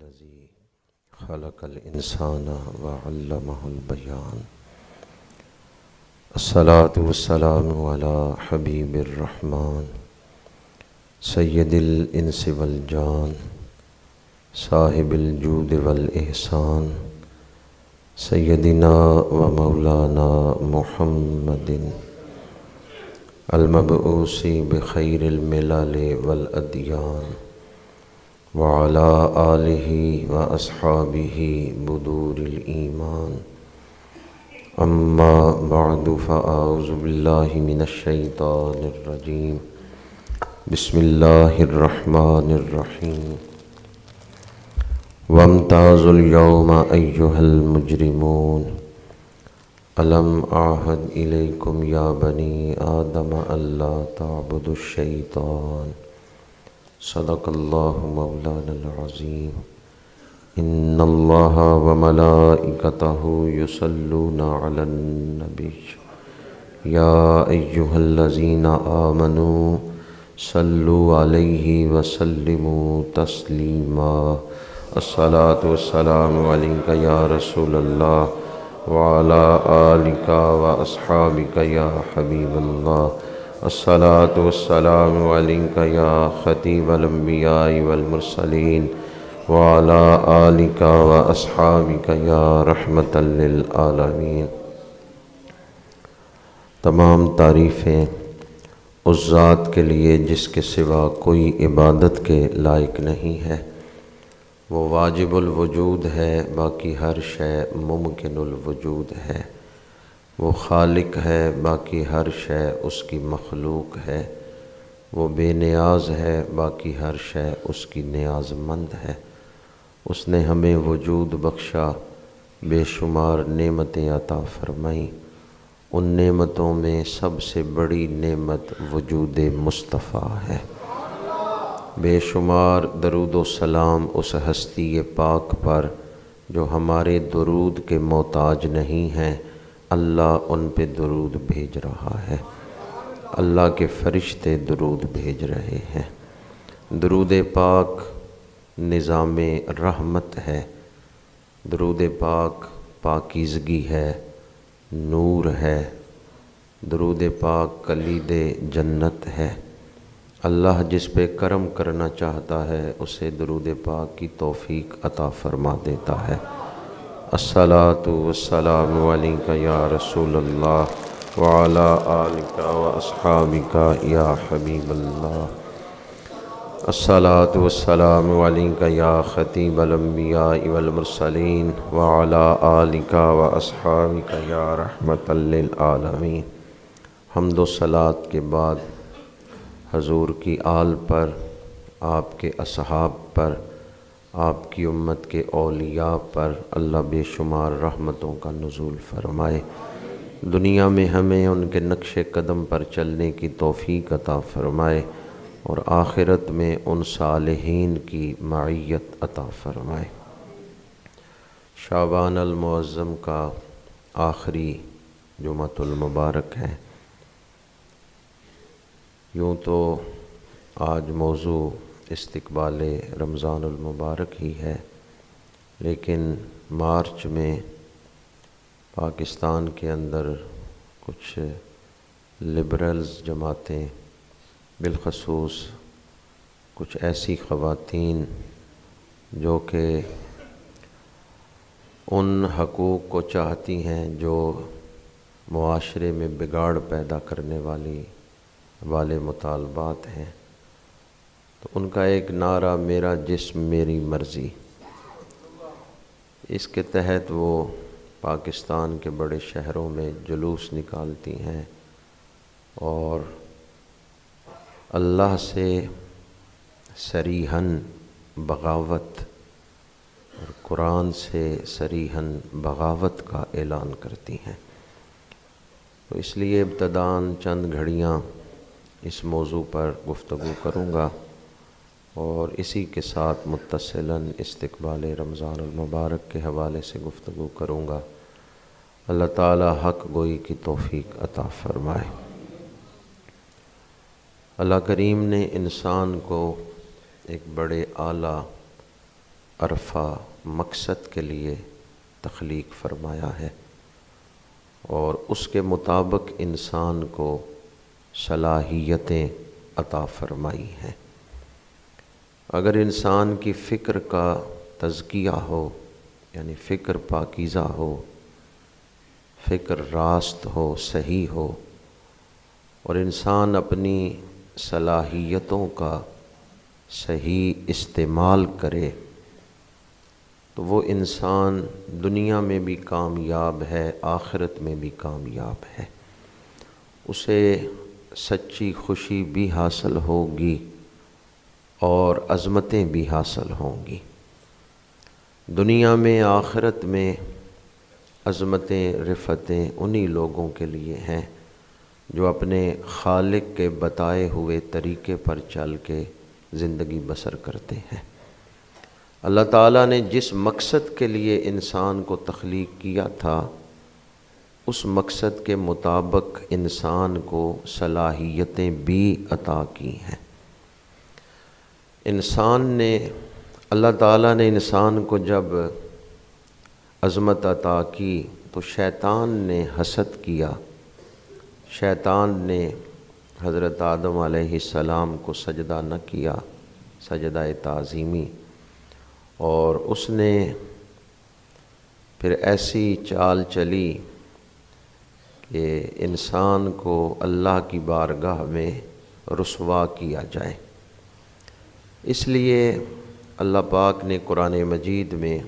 الذي خلق الإنسان وعلمه البيان الصلاة والسلام على حبيب الرحمن سيد الإنس والجان صاحب الجود والإحسان سيدنا ومولانا محمد المبعوث بخير الملل والأديان وعلى آله وأصحابه بدور الإيمان أما بعد فأعوذ بالله من الشيطان الرجيم بسم الله الرحمن الرحيم وامتازوا اليوم أيها المجرمون ألم أعهد إليكم يا بني آدم ألا تعبدوا الشيطان صدق الله مولانا العظيم إن الله وملائكته يصلون على النبي يا أيها الذين آمنوا صلوا عليه وسلموا تسليما الصلاة والسلام عليك يا رسول الله وعلى آلك وأصحابك يا حبيب الله الصلاة والسلام عليك يا خطيب الأنبياء والمرسلين وعلى آلك وأصحابك يا رحمة للعالمين۔ تمام تعریفیں اس ذات کے لیے جس کے سوا کوئی عبادت کے لائق نہیں ہے۔ وہ واجب الوجود ہے، باقی ہر شے ممکن الوجود ہے۔ وہ خالق ہے، باقی ہر شے اس کی مخلوق ہے۔ وہ بے نیاز ہے، باقی ہر شے اس کی نیاز مند ہے۔ اس نے ہمیں وجود بخشا، بے شمار نعمتیں عطا فرمائیں۔ ان نعمتوں میں سب سے بڑی نعمت وجود مصطفیٰ ہے۔ بے شمار درود و سلام اس ہستی پاک پر جو ہمارے درود کے محتاج نہیں ہیں۔ اللہ ان پہ درود بھیج رہا ہے، اللہ کے فرشتے درود بھیج رہے ہیں۔ درود پاک نظام رحمت ہے، درود پاک پاکیزگی ہے، نور ہے، درود پاک کلید جنت ہے۔ اللہ جس پہ کرم کرنا چاہتا ہے اسے درود پاک کی توفیق عطا فرما دیتا ہے۔ الصلاۃ والسلام علیک یا رسول اللہ وعلی آلک واصحابک یا حبیب اللہ۔ الصلاۃ والسلام علیک یا خطیب الانبیاء والمرسلین وعلی آلک واصحابک یا رحمۃ للعالمین۔ حمد و صلاۃ کے بعد حضور کی آل پر، آپ کے اصحاب پر، آپ کی امت کے اولیاء پر اللہ بے شمار رحمتوں کا نزول فرمائے۔ دنیا میں ہمیں ان کے نقش قدم پر چلنے کی توفیق عطا فرمائے، اور آخرت میں ان صالحین کی معیت عطا فرمائے۔ شعبان المعظم کا آخری جمعۃ المبارک ہے۔ یوں تو آج موضوع استقبال رمضان المبارک ہی ہے، لیکن مارچ میں پاکستان کے اندر کچھ لبرلز جماعتیں، بالخصوص کچھ ایسی خواتین جو کہ ان حقوق کو چاہتی ہیں جو معاشرے میں بگاڑ پیدا کرنے والے مطالبات ہیں، تو ان کا ایک نعرہ میرا جسم میری مرضی، اس کے تحت وہ پاکستان کے بڑے شہروں میں جلوس نکالتی ہیں اور اللہ سے صریحاً بغاوت اور قرآن سے صریحاً بغاوت کا اعلان کرتی ہیں۔ تو اس لیے ابتداً چند گھڑیاں اس موضوع پر گفتگو کروں گا، اور اسی کے ساتھ متصلاً استقبال رمضان المبارک کے حوالے سے گفتگو کروں گا۔ اللہ تعالی حق گوئی کی توفیق عطا فرمائے۔ اللہ کریم نے انسان کو ایک بڑے اعلیٰ عرفہ مقصد کے لیے تخلیق فرمایا ہے اور اس کے مطابق انسان کو صلاحیتیں عطا فرمائی ہیں۔ اگر انسان کی فکر کا تزکیہ ہو، یعنی فکر پاکیزہ ہو، فکر راست ہو، صحیح ہو، اور انسان اپنی صلاحیتوں کا صحیح استعمال کرے تو وہ انسان دنیا میں بھی کامیاب ہے، آخرت میں بھی کامیاب ہے۔ اسے سچی خوشی بھی حاصل ہوگی اور عظمتیں بھی حاصل ہوں گی۔ دنیا میں، آخرت میں عظمتیں، رفتیں انہی لوگوں کے لیے ہیں جو اپنے خالق کے بتائے ہوئے طریقے پر چل کے زندگی بسر کرتے ہیں۔ اللہ تعالیٰ نے جس مقصد کے لیے انسان کو تخلیق کیا تھا، اس مقصد کے مطابق انسان کو صلاحیتیں بھی عطا کی ہیں۔ اللہ تعالیٰ نے انسان کو جب عظمت عطا کی تو شیطان نے حسد کیا۔ شیطان نے حضرت آدم علیہ السلام کو سجدہ نہ کیا، سجدہ تعظیمی، اور اس نے پھر ایسی چال چلی کہ انسان کو اللہ کی بارگاہ میں رسوا کیا جائے۔ اس لیے اللہ پاک نے قرآن مجید میں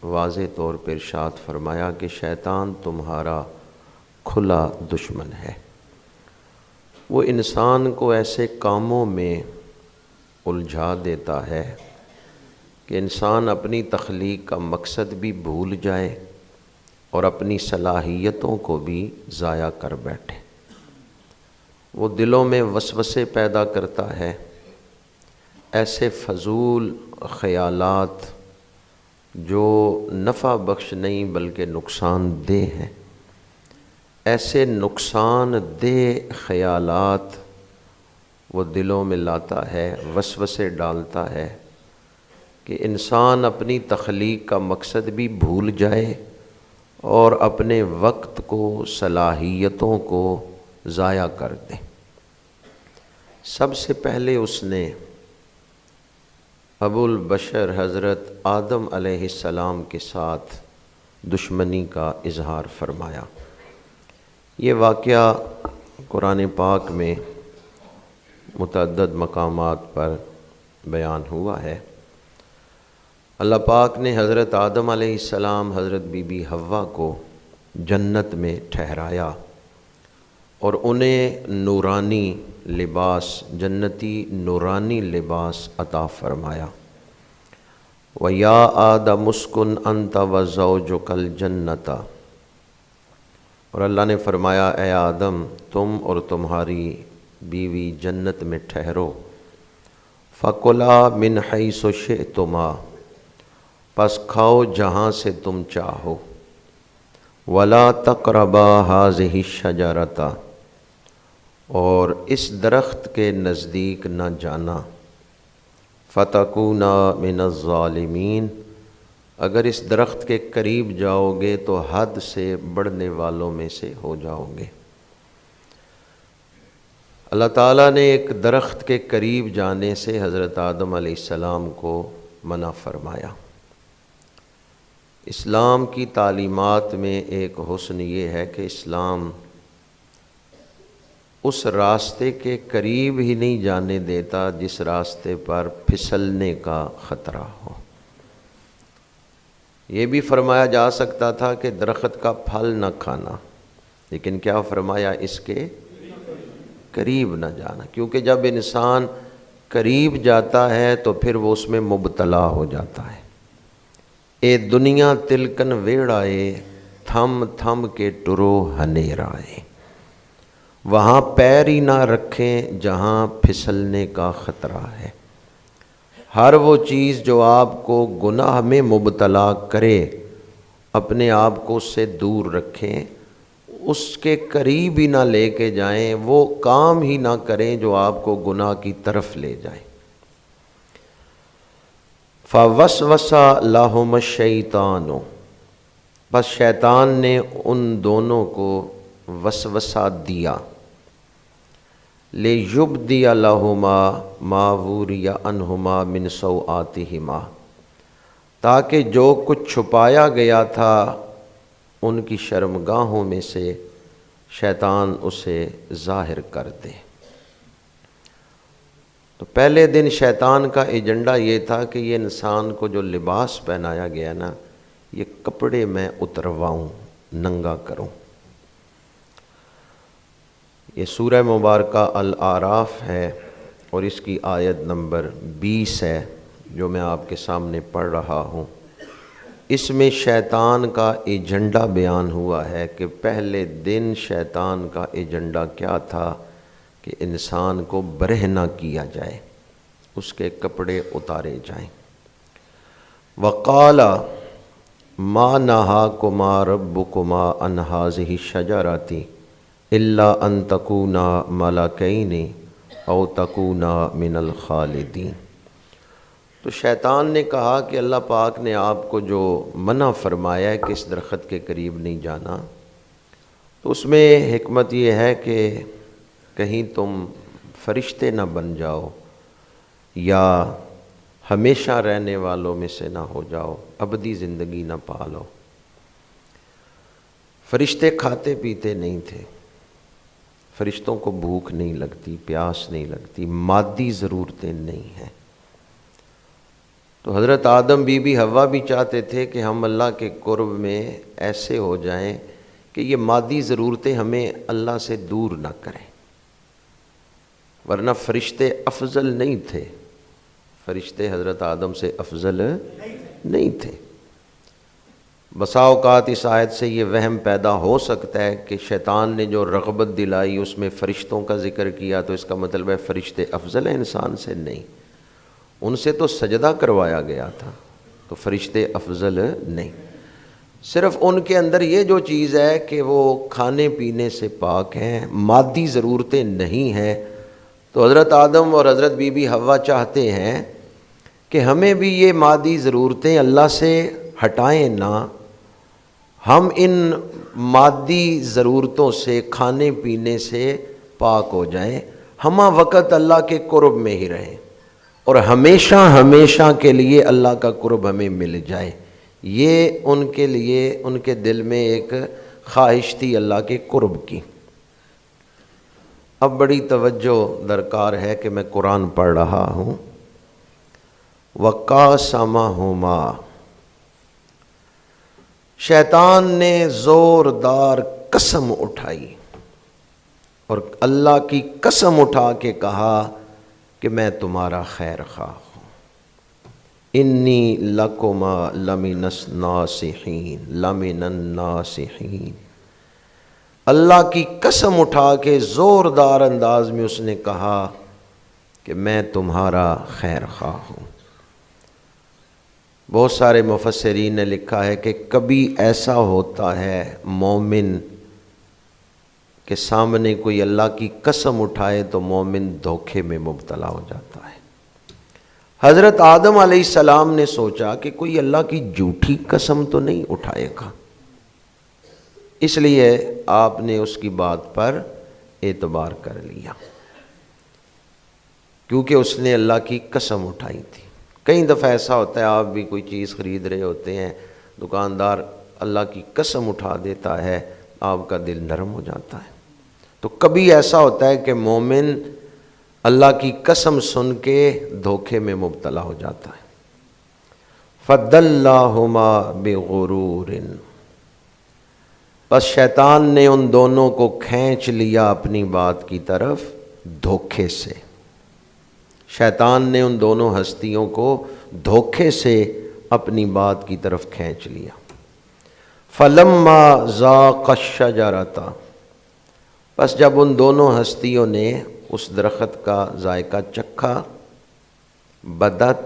واضح طور پر ارشاد فرمایا کہ شیطان تمہارا کھلا دشمن ہے۔ وہ انسان کو ایسے کاموں میں الجھا دیتا ہے کہ انسان اپنی تخلیق کا مقصد بھی بھول جائے اور اپنی صلاحیتوں کو بھی ضائع کر بیٹھے۔ وہ دلوں میں وسوسے پیدا کرتا ہے، ایسے فضول خیالات جو نفع بخش نہیں بلکہ نقصان دہ ہیں، ایسے نقصان دہ خیالات وہ دلوں میں لاتا ہے، وسوسے ڈالتا ہے کہ انسان اپنی تخلیق کا مقصد بھی بھول جائے اور اپنے وقت کو، صلاحیتوں کو ضائع کر دے۔ سب سے پہلے اس نے ابو البشر حضرت آدم علیہ السلام کے ساتھ دشمنی کا اظہار فرمایا۔ یہ واقعہ قرآن پاک میں متعدد مقامات پر بیان ہوا ہے۔ اللہ پاک نے حضرت آدم علیہ السلام، حضرت بی بی حوا کو جنت میں ٹھہرایا اور انہیں نورانی لباس، جنتی نورانی لباس عطا فرمایا۔ وَيَا آدَمُ اسْكُنْ أَنْتَ وَزَوْجُكَ الْجَنَّةَ، اور اللہ نے فرمایا اے آدم تم اور تمہاری بیوی جنت میں ٹھہرو۔ فَكُلَا مِنْ حَيْثُ شِئْتُمَا، پس کھاؤ جہاں سے تم چاہو۔ وَلَا تَقْرَبَا هَٰذِهِ الشَّجَرَةَ، اور اس درخت کے نزدیک نہ جانا۔ فَتَكُونَا مِنَ الظَّالِمِينَ، اگر اس درخت کے قریب جاؤ گے تو حد سے بڑھنے والوں میں سے ہو جاؤ گے۔ اللہ تعالیٰ نے ایک درخت کے قریب جانے سے حضرت آدم علیہ السلام کو منع فرمایا۔ اسلام کی تعلیمات میں ایک حسن یہ ہے کہ اسلام اس راستے کے قریب ہی نہیں جانے دیتا جس راستے پر پھسلنے کا خطرہ ہو۔ یہ بھی فرمایا جا سکتا تھا کہ درخت کا پھل نہ کھانا، لیکن کیا فرمایا اس کے قریب نہ جانا، کیونکہ جب انسان قریب جاتا ہے تو پھر وہ اس میں مبتلا ہو جاتا ہے۔ اے دنیا تلکن ویڑائے، تھم تھم کے ٹرو ہنیرائے، وہاں پیر ہی نہ رکھیں جہاں پھسلنے کا خطرہ ہے۔ ہر وہ چیز جو آپ کو گناہ میں مبتلا کرے، اپنے آپ کو اس سے دور رکھیں، اس کے قریب ہی نہ لے کے جائیں، وہ کام ہی نہ کریں جو آپ کو گناہ کی طرف لے جائیں۔ فوسوس لہم الشیطان، بس شیطان نے ان دونوں کو وسوسہ دیا، لیبدی لہما ما وری عنہما من سوآتہما، تاکہ جو کچھ چھپایا گیا تھا ان کی شرمگاہوں میں سے شیطان اسے ظاہر کر دے۔ تو پہلے دن شیطان کا ایجنڈا یہ تھا کہ یہ انسان کو جو لباس پہنایا گیا نا، یہ کپڑے میں اترواؤں، ننگا کروں۔ یہ سورہ مبارکہ الاعراف ہے اور اس کی آیت نمبر 20 ہے جو میں آپ کے سامنے پڑھ رہا ہوں۔ اس میں شیطان کا ایجنڈا بیان ہوا ہے کہ پہلے دن شیطان کا ایجنڈا کیا تھا کہ انسان کو برہنہ کیا جائے، اس کے کپڑے اتارے جائیں۔ وَقَالَ مَا نَهَاكُمَا رَبُّكُمَا عَنْ هَٰذِهِ الشَّجَرَةِ إِلَّا أَن تَكُونَا مَلَكَيْنِ أَوْ تَكُونَا مِنَ الْخَالِدِينَ۔ تو شیطان نے کہا کہ اللہ پاک نے آپ کو جو منع فرمایا ہے کہ اس درخت کے قریب نہیں جانا، تو اس میں حکمت یہ ہے کہ کہیں تم فرشتے نہ بن جاؤ یا ہمیشہ رہنے والوں میں سے نہ ہو جاؤ، ابدی زندگی نہ پالو۔ فرشتے کھاتے پیتے نہیں تھے، فرشتوں کو بھوک نہیں لگتی، پیاس نہیں لگتی، مادی ضرورتیں نہیں ہیں۔ تو حضرت آدم بی بی حوا بھی چاہتے تھے کہ ہم اللہ کے قرب میں ایسے ہو جائیں کہ یہ مادی ضرورتیں ہمیں اللہ سے دور نہ کریں، ورنہ فرشتے افضل نہیں تھے، فرشتے حضرت آدم سے افضل نہیں تھے۔ بسا اوقات اس آیت سے یہ وہم پیدا ہو سکتا ہے کہ شیطان نے جو رغبت دلائی اس میں فرشتوں کا ذکر کیا تو اس کا مطلب ہے فرشتے افضل ہیں انسان سے؟ نہیں، ان سے تو سجدہ کروایا گیا تھا، تو فرشتے افضل نہیں، صرف ان کے اندر یہ جو چیز ہے کہ وہ کھانے پینے سے پاک ہیں، مادی ضرورتیں نہیں ہیں۔ تو حضرت آدم اور حضرت بی بی حوا چاہتے ہیں کہ ہمیں بھی یہ مادی ضرورتیں اللہ سے ہٹائیں نہ، ہم ان مادی ضرورتوں سے، کھانے پینے سے پاک ہو جائیں، ہمہ وقت اللہ کے قرب میں ہی رہیں اور ہمیشہ ہمیشہ کے لیے اللہ کا قرب ہمیں مل جائے۔ یہ ان کے لیے، ان کے دل میں ایک خواہش تھی اللہ کے قرب کی۔ اب بڑی توجہ درکار ہے کہ میں قرآن پڑھ رہا ہوں۔ وَقَاسَمَهُمَا، شیطان نے زوردار قسم اٹھائی اور اللہ کی قسم اٹھا کے کہا کہ میں تمہارا خیر خواہ ہوں۔ انی لکما لمن الناصحین، لمن الناصحین، اللہ کی قسم اٹھا کے زوردار انداز میں اس نے کہا کہ میں تمہارا خیر خواہ ہوں۔ بہت سارے مفسرین نے لکھا ہے کہ کبھی ایسا ہوتا ہے مومن کہ سامنے کوئی اللہ کی قسم اٹھائے تو مومن دھوکے میں مبتلا ہو جاتا ہے۔ حضرت آدم علیہ السلام نے سوچا کہ کوئی اللہ کی جھوٹی قسم تو نہیں اٹھائے گا، اس لیے آپ نے اس کی بات پر اعتبار کر لیا کیونکہ اس نے اللہ کی قسم اٹھائی تھی۔ کئی دفعہ ایسا ہوتا ہے، آپ بھی کوئی چیز خرید رہے ہوتے ہیں، دکاندار اللہ کی قسم اٹھا دیتا ہے، آپ کا دل نرم ہو جاتا ہے۔ تو کبھی ایسا ہوتا ہے کہ مومن اللہ کی قسم سن کے دھوکے میں مبتلا ہو جاتا ہے۔ فَدَلَّاهُمَا بِغُرُورٍ، بس شیطان نے ان دونوں کو کھینچ لیا اپنی بات کی طرف دھوکے سے، شیطان نے ان دونوں ہستیوں کو دھوکے سے اپنی بات کی طرف کھینچ لیا۔ فَلَمَّا ذَاقَ الشَّجَرَةَ، بس جب ان دونوں ہستیوں نے اس درخت کا ذائقہ چکھا، بدت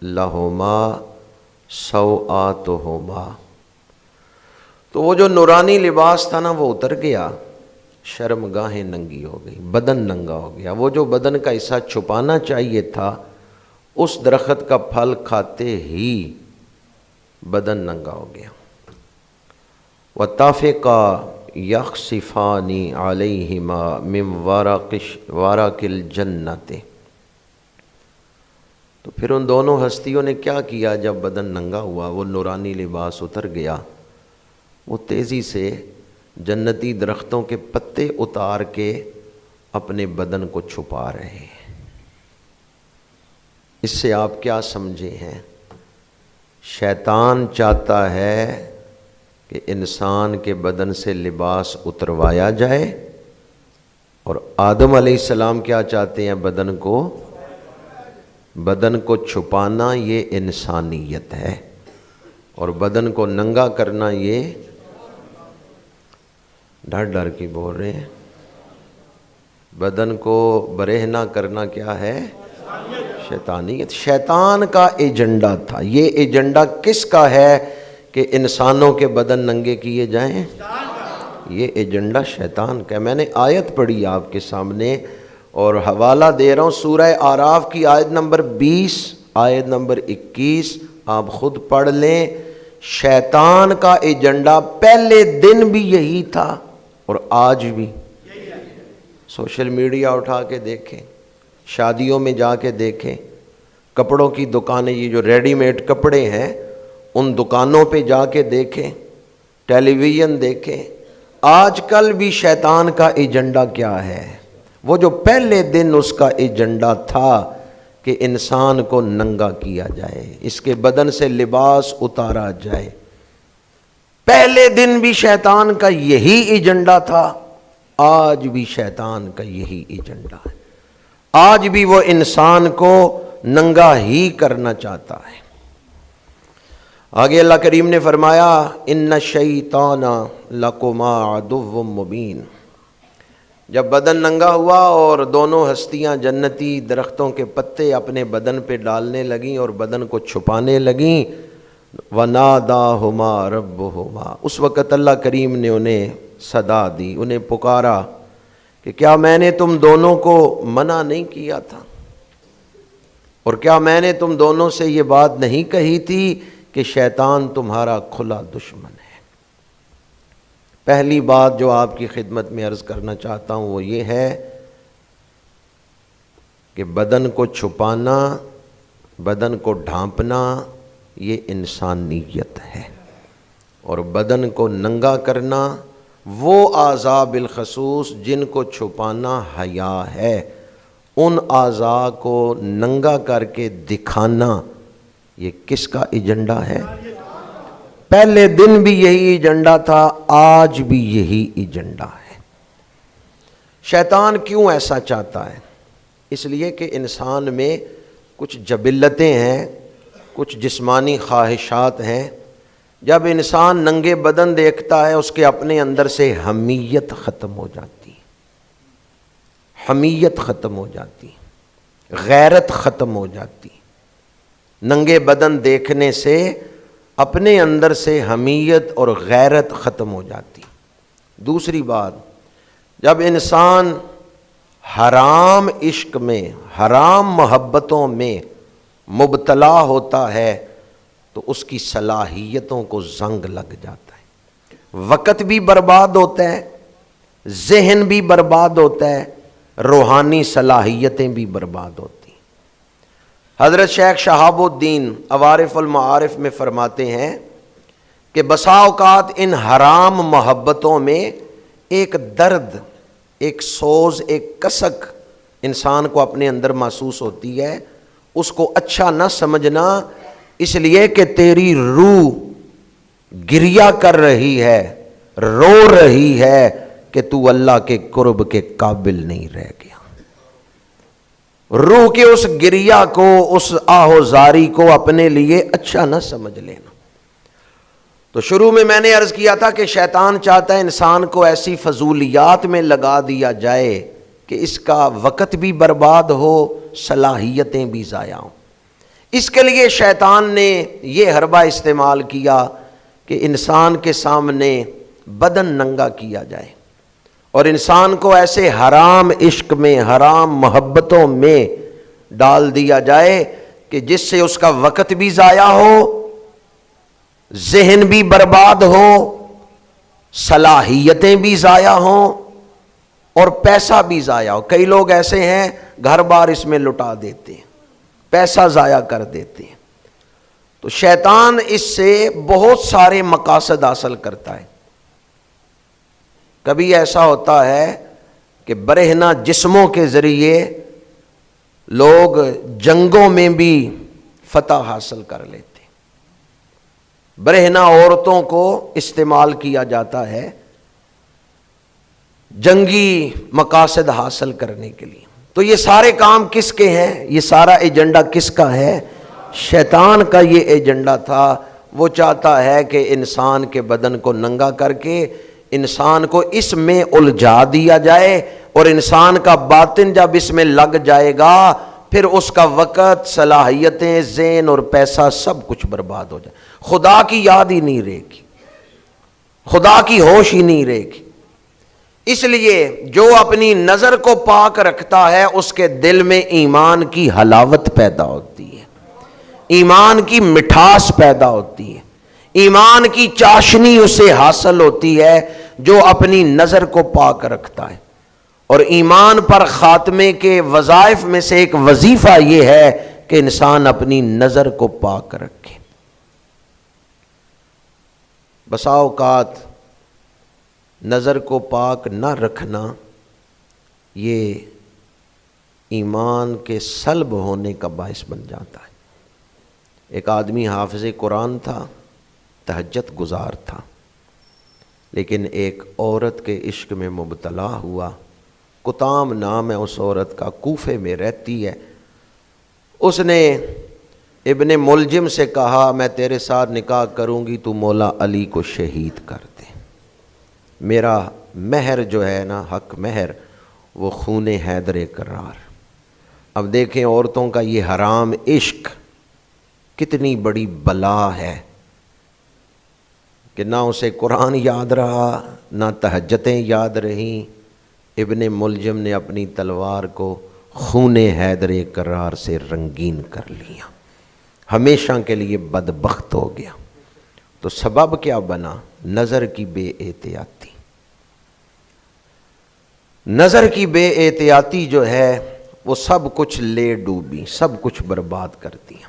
لہما سوآتہما، تو وہ جو نورانی لباس تھا نا وہ اتر گیا، شرمگاہیں ننگی ہو گئی، بدن ننگا ہو گیا، وہ جو بدن کا حصہ چھپانا چاہیے تھا اس درخت کا پھل کھاتے ہی بدن ننگا ہو گیا۔ وَطَافِقَا يَخْصِفَانِ عَلَيْهِمَا مِنْ وَرَقِ الْجَنَّةِ۔ تو پھر ان دونوں ہستیوں نے کیا کیا؟ جب بدن ننگا ہوا، وہ نورانی لباس اتر گیا، وہ تیزی سے جنتی درختوں کے پتے اتار کے اپنے بدن کو چھپا رہے ہیں۔ اس سے آپ کیا سمجھے ہیں؟ شیطان چاہتا ہے کہ انسان کے بدن سے لباس اتروایا جائے، اور آدم علیہ السلام کیا چاہتے ہیں؟ بدن کو چھپانا یہ انسانیت ہے، اور بدن کو ننگا کرنا یہ ڈر کی بول رہے ہیں۔ بدن کو برہنہ کرنا کیا ہے؟ شیطانیت۔ شیطان کا ایجنڈا تھا۔ یہ ایجنڈا کس کا ہے کہ انسانوں کے بدن ننگے کیے جائیں؟ یہ ایجنڈا شیطان کا ہے۔ میں نے آیت پڑھی آپ کے سامنے اور حوالہ دے رہا ہوں، سورہ اعراف کی آیت نمبر 20، آیت نمبر 21، آپ خود پڑھ لیں۔ شیطان کا ایجنڈا پہلے دن بھی یہی تھا اور آج بھی۔ سوشل میڈیا اٹھا کے دیکھیں، شادیوں میں جا کے دیکھیں، کپڑوں کی دکانیں، یہ جو ریڈی میڈ کپڑے ہیں ان دکانوں پہ جا کے دیکھیں، ٹیلی ویژن دیکھیں، آج کل بھی شیطان کا ایجنڈا کیا ہے؟ وہ جو پہلے دن اس کا ایجنڈا تھا کہ انسان کو ننگا کیا جائے، اس کے بدن سے لباس اتارا جائے، پہلے دن بھی شیطان کا یہی ایجنڈا تھا، آج بھی شیطان کا یہی ایجنڈا ہے۔ آج بھی وہ انسان کو ننگا ہی کرنا چاہتا ہے۔ آگے اللہ کریم نے فرمایا ان الشیطان لکما عدو مبین۔ جب بدن ننگا ہوا اور دونوں ہستیاں جنتی درختوں کے پتے اپنے بدن پہ ڈالنے لگیں اور بدن کو چھپانے لگیں، وَنَادَاهُمَا رَبُّهُمَا، اس وقت اللہ کریم نے انہیں صدا دی، انہیں پکارا کہ کیا میں نے تم دونوں کو منع نہیں کیا تھا؟ اور کیا میں نے تم دونوں سے یہ بات نہیں کہی تھی کہ شیطان تمہارا کھلا دشمن ہے؟ پہلی بات جو آپ کی خدمت میں عرض کرنا چاہتا ہوں وہ یہ ہے کہ بدن کو چھپانا، بدن کو ڈھانپنا یہ انسانیت ہے، اور بدن کو ننگا کرنا وہ اعضاء بالخصوص جن کو چھپانا حیا ہے، ان اعضاء کو ننگا کر کے دکھانا یہ کس کا ایجنڈا ہے؟ پہلے دن بھی یہی ایجنڈا تھا، آج بھی یہی ایجنڈا ہے۔ شیطان کیوں ایسا چاہتا ہے؟ اس لیے کہ انسان میں کچھ جبلتیں ہیں، کچھ جسمانی خواہشات ہیں۔ جب انسان ننگے بدن دیکھتا ہے اس کے اپنے اندر سے حمیت ختم ہو جاتی، حمیت ختم ہو جاتی، غیرت ختم ہو جاتی۔ ننگے بدن دیکھنے سے اپنے اندر سے حمیت اور غیرت ختم ہو جاتی۔ دوسری بات، جب انسان حرام عشق میں، حرام محبتوں میں مبتلا ہوتا ہے تو اس کی صلاحیتوں کو زنگ لگ جاتا ہے، وقت بھی برباد ہوتا ہے، ذہن بھی برباد ہوتا ہے، روحانی صلاحیتیں بھی برباد ہوتی ہیں۔ حضرت شیخ شہاب الدین عوارف المعارف میں فرماتے ہیں کہ بسا اوقات ان حرام محبتوں میں ایک درد، ایک سوز، ایک کسک انسان کو اپنے اندر محسوس ہوتی ہے، اس کو اچھا نہ سمجھنا، اس لیے کہ تیری روح گریہ کر رہی ہے، رو رہی ہے کہ تو اللہ کے قرب کے قابل نہیں رہ گیا۔ روح کے اس گریہ کو، اس آہوزاری کو اپنے لیے اچھا نہ سمجھ لینا۔ تو شروع میں نے عرض کیا تھا کہ شیطان چاہتا ہے انسان کو ایسی فضولیات میں لگا دیا جائے کہ اس کا وقت بھی برباد ہو، صلاحیتیں بھی ضائع ہوں۔ اس کے لیے شیطان نے یہ حربہ استعمال کیا کہ انسان کے سامنے بدن ننگا کیا جائے اور انسان کو ایسے حرام عشق میں، حرام محبتوں میں ڈال دیا جائے کہ جس سے اس کا وقت بھی ضائع ہو، ذہن بھی برباد ہو، صلاحیتیں بھی ضائع ہوں اور پیسہ بھی ضائع ہو۔ کئی لوگ ایسے ہیں گھر بار اس میں لٹا دیتے ہیں، پیسہ ضائع کر دیتے ہیں۔ تو شیطان اس سے بہت سارے مقاصد حاصل کرتا ہے۔ کبھی ایسا ہوتا ہے کہ برہنہ جسموں کے ذریعے لوگ جنگوں میں بھی فتح حاصل کر لیتے ہیں۔ برہنہ عورتوں کو استعمال کیا جاتا ہے جنگی مقاصد حاصل کرنے کے لیے۔ تو یہ سارے کام کس کے ہیں؟ یہ سارا ایجنڈا کس کا ہے؟ شیطان کا یہ ایجنڈا تھا۔ وہ چاہتا ہے کہ انسان کے بدن کو ننگا کر کے انسان کو اس میں الجھا دیا جائے، اور انسان کا باطن جب اس میں لگ جائے گا پھر اس کا وقت، صلاحیتیں، ذہن اور پیسہ سب کچھ برباد ہو جائے۔ خدا کی یاد ہی نہیں رہے گی، خدا کی ہوش ہی نہیں رہے گی۔ اس لیے جو اپنی نظر کو پاک رکھتا ہے اس کے دل میں ایمان کی حلاوت پیدا ہوتی ہے، ایمان کی مٹھاس پیدا ہوتی ہے، ایمان کی چاشنی اسے حاصل ہوتی ہے جو اپنی نظر کو پاک رکھتا ہے۔ اور ایمان پر خاتمے کے وظائف میں سے ایک وظیفہ یہ ہے کہ انسان اپنی نظر کو پاک رکھے۔ بسا اوقات نظر کو پاک نہ رکھنا یہ ایمان کے سلب ہونے کا باعث بن جاتا ہے۔ ایک آدمی حافظ قرآن تھا، تہجد گزار تھا، لیکن ایک عورت کے عشق میں مبتلا ہوا۔ کتام نام ہے اس عورت کا، کوفے میں رہتی ہے۔ اس نے ابن ملجم سے کہا میں تیرے ساتھ نکاح کروں گی، تو مولا علی کو شہید کر دے، میرا مہر جو ہے نا، حق مہر، وہ خون حیدر کرار۔ اب دیکھیں عورتوں کا یہ حرام عشق کتنی بڑی بلا ہے کہ نہ اسے قرآن یاد رہا، نہ تہجدیں یاد رہیں۔ ابن ملجم نے اپنی تلوار کو خون حیدر کرار سے رنگین کر لیا، ہمیشہ کے لیے بدبخت ہو گیا۔ تو سبب کیا بنا؟ نظر کی بے احتیاطی۔ نظر کی بے احتیاطی جو ہے وہ سب کچھ لے ڈوبی، سب کچھ برباد کر دیا۔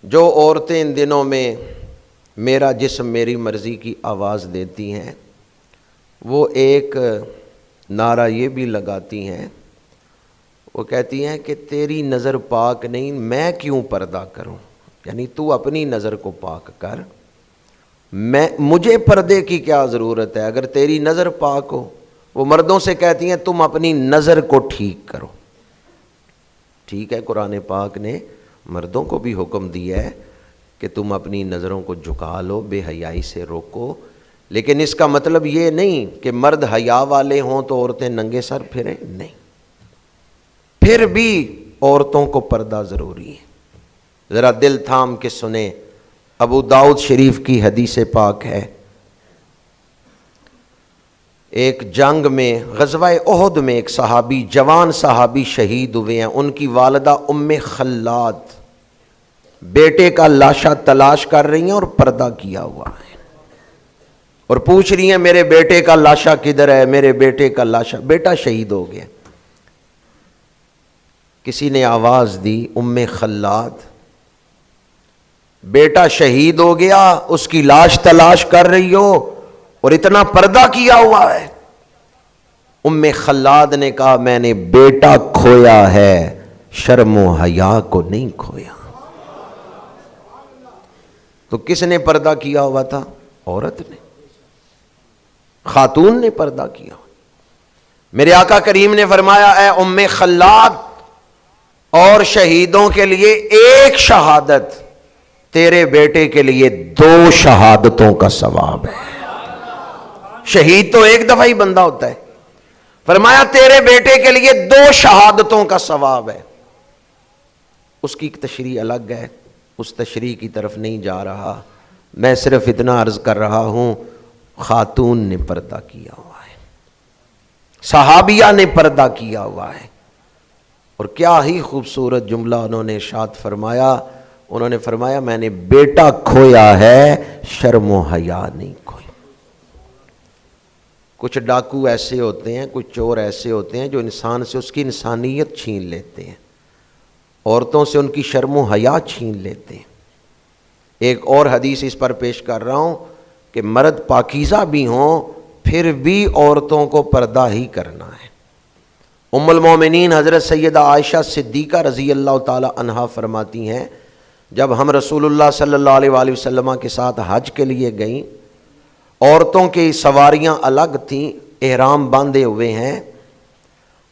جو عورتیں ان دنوں میں میرا جسم میری مرضی کی آواز دیتی ہیں، وہ ایک نعرہ یہ بھی لگاتی ہیں، وہ کہتی ہیں کہ تیری نظر پاک نہیں، میں کیوں پردہ کروں؟ یعنی تو اپنی نظر کو پاک کر، مجھے پردے کی کیا ضرورت ہے؟ اگر تیری نظر پاک ہو۔ وہ مردوں سے کہتی ہیں تم اپنی نظر کو ٹھیک کرو۔ ٹھیک ہے، قرآن پاک نے مردوں کو بھی حکم دیا ہے کہ تم اپنی نظروں کو جھکا لو، بے حیائی سے روکو، لیکن اس کا مطلب یہ نہیں کہ مرد حیا والے ہوں تو عورتیں ننگے سر پھریں، نہیں، پھر بھی عورتوں کو پردہ ضروری ہے۔ ذرا دل تھام کے سنیں، ابو داؤد شریف کی حدیث پاک ہے، ایک جنگ میں غزوہ احد میں ایک صحابی، جوان صحابی شہید ہوئے ہیں۔ ان کی والدہ ام خلاد بیٹے کا لاشا تلاش کر رہی ہیں اور پردہ کیا ہوا ہے، اور پوچھ رہی ہیں میرے بیٹے کا لاشا کدھر ہے، میرے بیٹے کا لاشا، بیٹا شہید ہو گیا۔ کسی نے آواز دی، ام خلاد بیٹا شہید ہو گیا، اس کی لاش تلاش کر رہی ہو اور اتنا پردہ کیا ہوا ہے؟ ام خلاد نے کہا میں نے بیٹا کھویا ہے، شرم و حیا کو نہیں کھویا۔ تو کس نے پردہ کیا ہوا تھا؟ عورت نے، خاتون نے پردہ کیا۔ میرے آقا کریم نے فرمایا اے ام خلاد، اور شہیدوں کے لیے ایک شہادت، تیرے بیٹے کے لیے 2 شہادتوں کا ثواب ہے۔ شہید تو ایک دفعہ ہی بندہ ہوتا ہے، فرمایا تیرے بیٹے کے لیے 2 شہادتوں کا ثواب ہے۔ اس کی تشریح الگ ہے، اس تشریح کی طرف نہیں جا رہا، میں صرف اتنا عرض کر رہا ہوں، خاتون نے پردہ کیا ہوا ہے، صحابیہ نے پردہ کیا ہوا ہے۔ اور کیا ہی خوبصورت جملہ انہوں نے ارشاد فرمایا، انہوں نے فرمایا میں نے بیٹا کھویا ہے شرم و حیا نہیں کھوئی۔ کچھ ڈاکو ایسے ہوتے ہیں، کچھ چور ایسے ہوتے ہیں جو انسان سے اس کی انسانیت چھین لیتے ہیں، عورتوں سے ان کی شرم و حیا چھین لیتے ہیں۔ ایک اور حدیث اس پر پیش کر رہا ہوں کہ مرد پاکیزہ بھی ہوں پھر بھی عورتوں کو پردہ ہی کرنا ہے۔ ام المومنین حضرت سیدہ عائشہ صدیقہ رضی اللہ تعالی عنہا فرماتی ہیں، جب ہم رسول اللہ صلی اللہ علیہ وآلہ وسلم کے ساتھ حج کے لیے گئیں، عورتوں کی سواریاں الگ تھیں، احرام باندھے ہوئے ہیں۔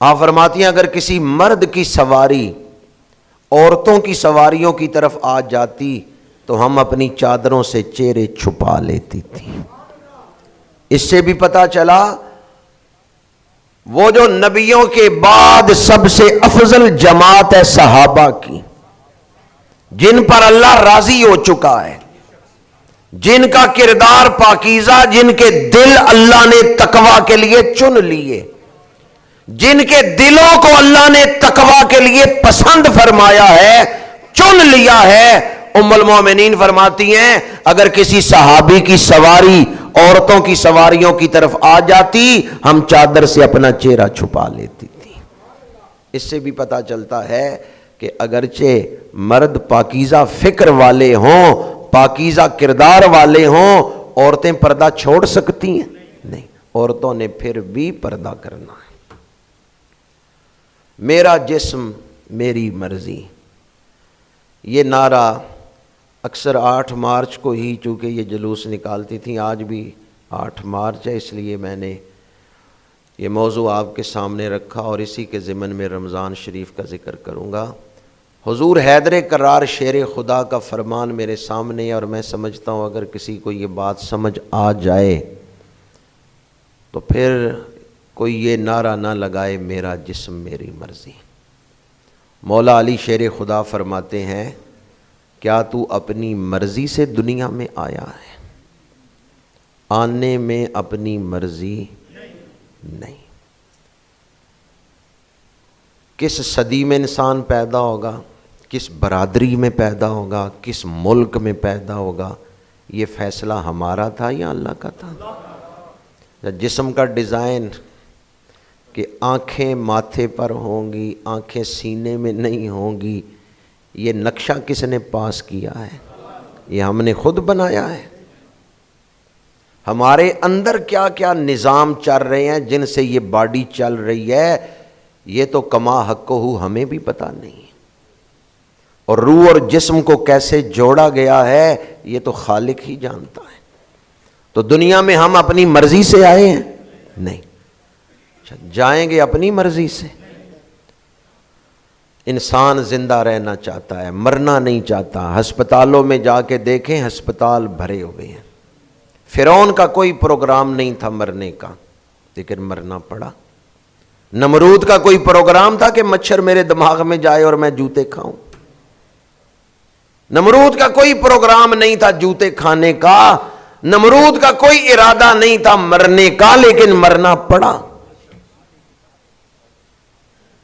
آپ فرماتی ہیں اگر کسی مرد کی سواری عورتوں کی سواریوں کی طرف آ جاتی تو ہم اپنی چادروں سے چہرے چھپا لیتی تھی۔ اس سے بھی پتہ چلا وہ جو نبیوں کے بعد سب سے افضل جماعت ہے صحابہ کی، جن پر اللہ راضی ہو چکا ہے، جن کا کردار پاکیزہ، جن کے دل اللہ نے تقوی کے لیے چن لیے، جن کے دلوں کو اللہ نے تقوی کے لیے پسند فرمایا ہے، چن لیا ہے۔ ام المومنین فرماتی ہیں اگر کسی صحابی کی سواری عورتوں کی سواریوں کی طرف آ جاتی ہم چادر سے اپنا چہرہ چھپا لیتی تھی۔ اس سے بھی پتہ چلتا ہے کہ اگرچہ مرد پاکیزہ فکر والے ہوں، پاکیزہ کردار والے ہوں، عورتیں پردہ چھوڑ سکتی ہیں؟ نہیں، عورتوں نے پھر بھی پردہ کرنا ہے۔ میرا جسم میری مرضی، یہ نعرہ اکثر 8 مارچ کو ہی چونکہ یہ جلوس نکالتی تھیں، آج بھی 8 مارچ ہے، اس لیے میں نے یہ موضوع آپ کے سامنے رکھا اور اسی کے ضمن میں رمضان شریف کا ذکر کروں گا۔ حضور حیدر کرار شیر خدا کا فرمان میرے سامنے ہے اور میں سمجھتا ہوں اگر کسی کو یہ بات سمجھ آ جائے تو پھر کوئی یہ نعرہ نہ لگائے میرا جسم میری مرضی۔ مولا علی شیر خدا فرماتے ہیں کیا تو اپنی مرضی سے دنیا میں آیا ہے؟ آنے میں اپنی مرضی نہیں۔ کس صدی میں انسان پیدا ہوگا، کس برادری میں پیدا ہوگا، کس ملک میں پیدا ہوگا، یہ فیصلہ ہمارا تھا یا اللہ کا تھا؟ جسم کا ڈیزائن کہ آنکھیں ماتھے پر ہوں گی، آنکھیں سینے میں نہیں ہوں گی، یہ نقشہ کس نے پاس کیا ہے؟ یہ ہم نے خود بنایا ہے۔ ہمارے اندر کیا کیا نظام چل رہے ہیں جن سے یہ باڈی چل رہی ہے، یہ تو کما حق ہو ہمیں بھی پتہ نہیں، اور روح اور جسم کو کیسے جوڑا گیا ہے یہ تو خالق ہی جانتا ہے۔ تو دنیا میں ہم اپنی مرضی سے آئے ہیں؟ نہیں۔ جائیں گے اپنی مرضی سے؟ انسان زندہ رہنا چاہتا ہے، مرنا نہیں چاہتا۔ ہسپتالوں میں جا کے دیکھیں، ہسپتال بھرے ہوئے ہیں۔ فرعون کا کوئی پروگرام نہیں تھا مرنے کا، لیکن مرنا پڑا۔ نمرود کا کوئی پروگرام تھا کہ مچھر میرے دماغ میں جائے اور میں جوتے کھاؤں؟ نمرود کا کوئی پروگرام نہیں تھا جوتے کھانے کا، نمرود کا کوئی ارادہ نہیں تھا مرنے کا، لیکن مرنا پڑا۔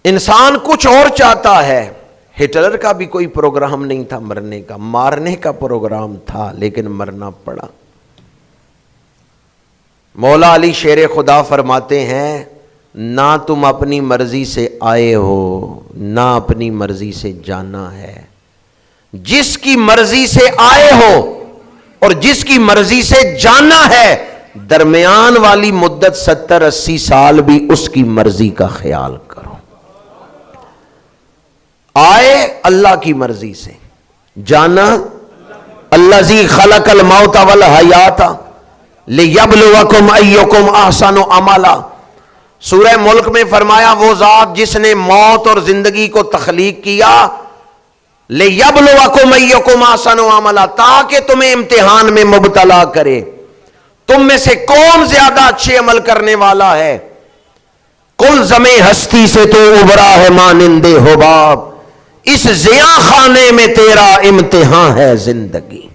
انسان کچھ اور چاہتا ہے۔ ہٹلر کا بھی کوئی پروگرام نہیں تھا مرنے کا، مارنے کا پروگرام تھا، لیکن مرنا پڑا۔ مولا علی شیر خدا فرماتے ہیں نہ تم اپنی مرضی سے آئے ہو، نہ اپنی مرضی سے جانا ہے۔ جس کی مرضی سے آئے ہو اور جس کی مرضی سے جانا ہے، درمیان والی مدت 70-80 سال بھی اس کی مرضی کا خیال کرو۔ آئے اللہ کی مرضی سے، جانا الذی خلق الموت والحیات لیبلوکم ایکم احسن عملا۔ سورہ ملک میں فرمایا وہ ذات جس نے موت اور زندگی کو تخلیق کیا، لیبلوکم ایکم احسن عملا، تاکہ تمہیں امتحان میں مبتلا کرے، تم میں سے کون زیادہ اچھے عمل کرنے والا ہے۔ کل زمیں ہستی سے تو ابھرا ہے مانند حباب، اس زیاں خانے میں تیرا امتحان ہے زندگی،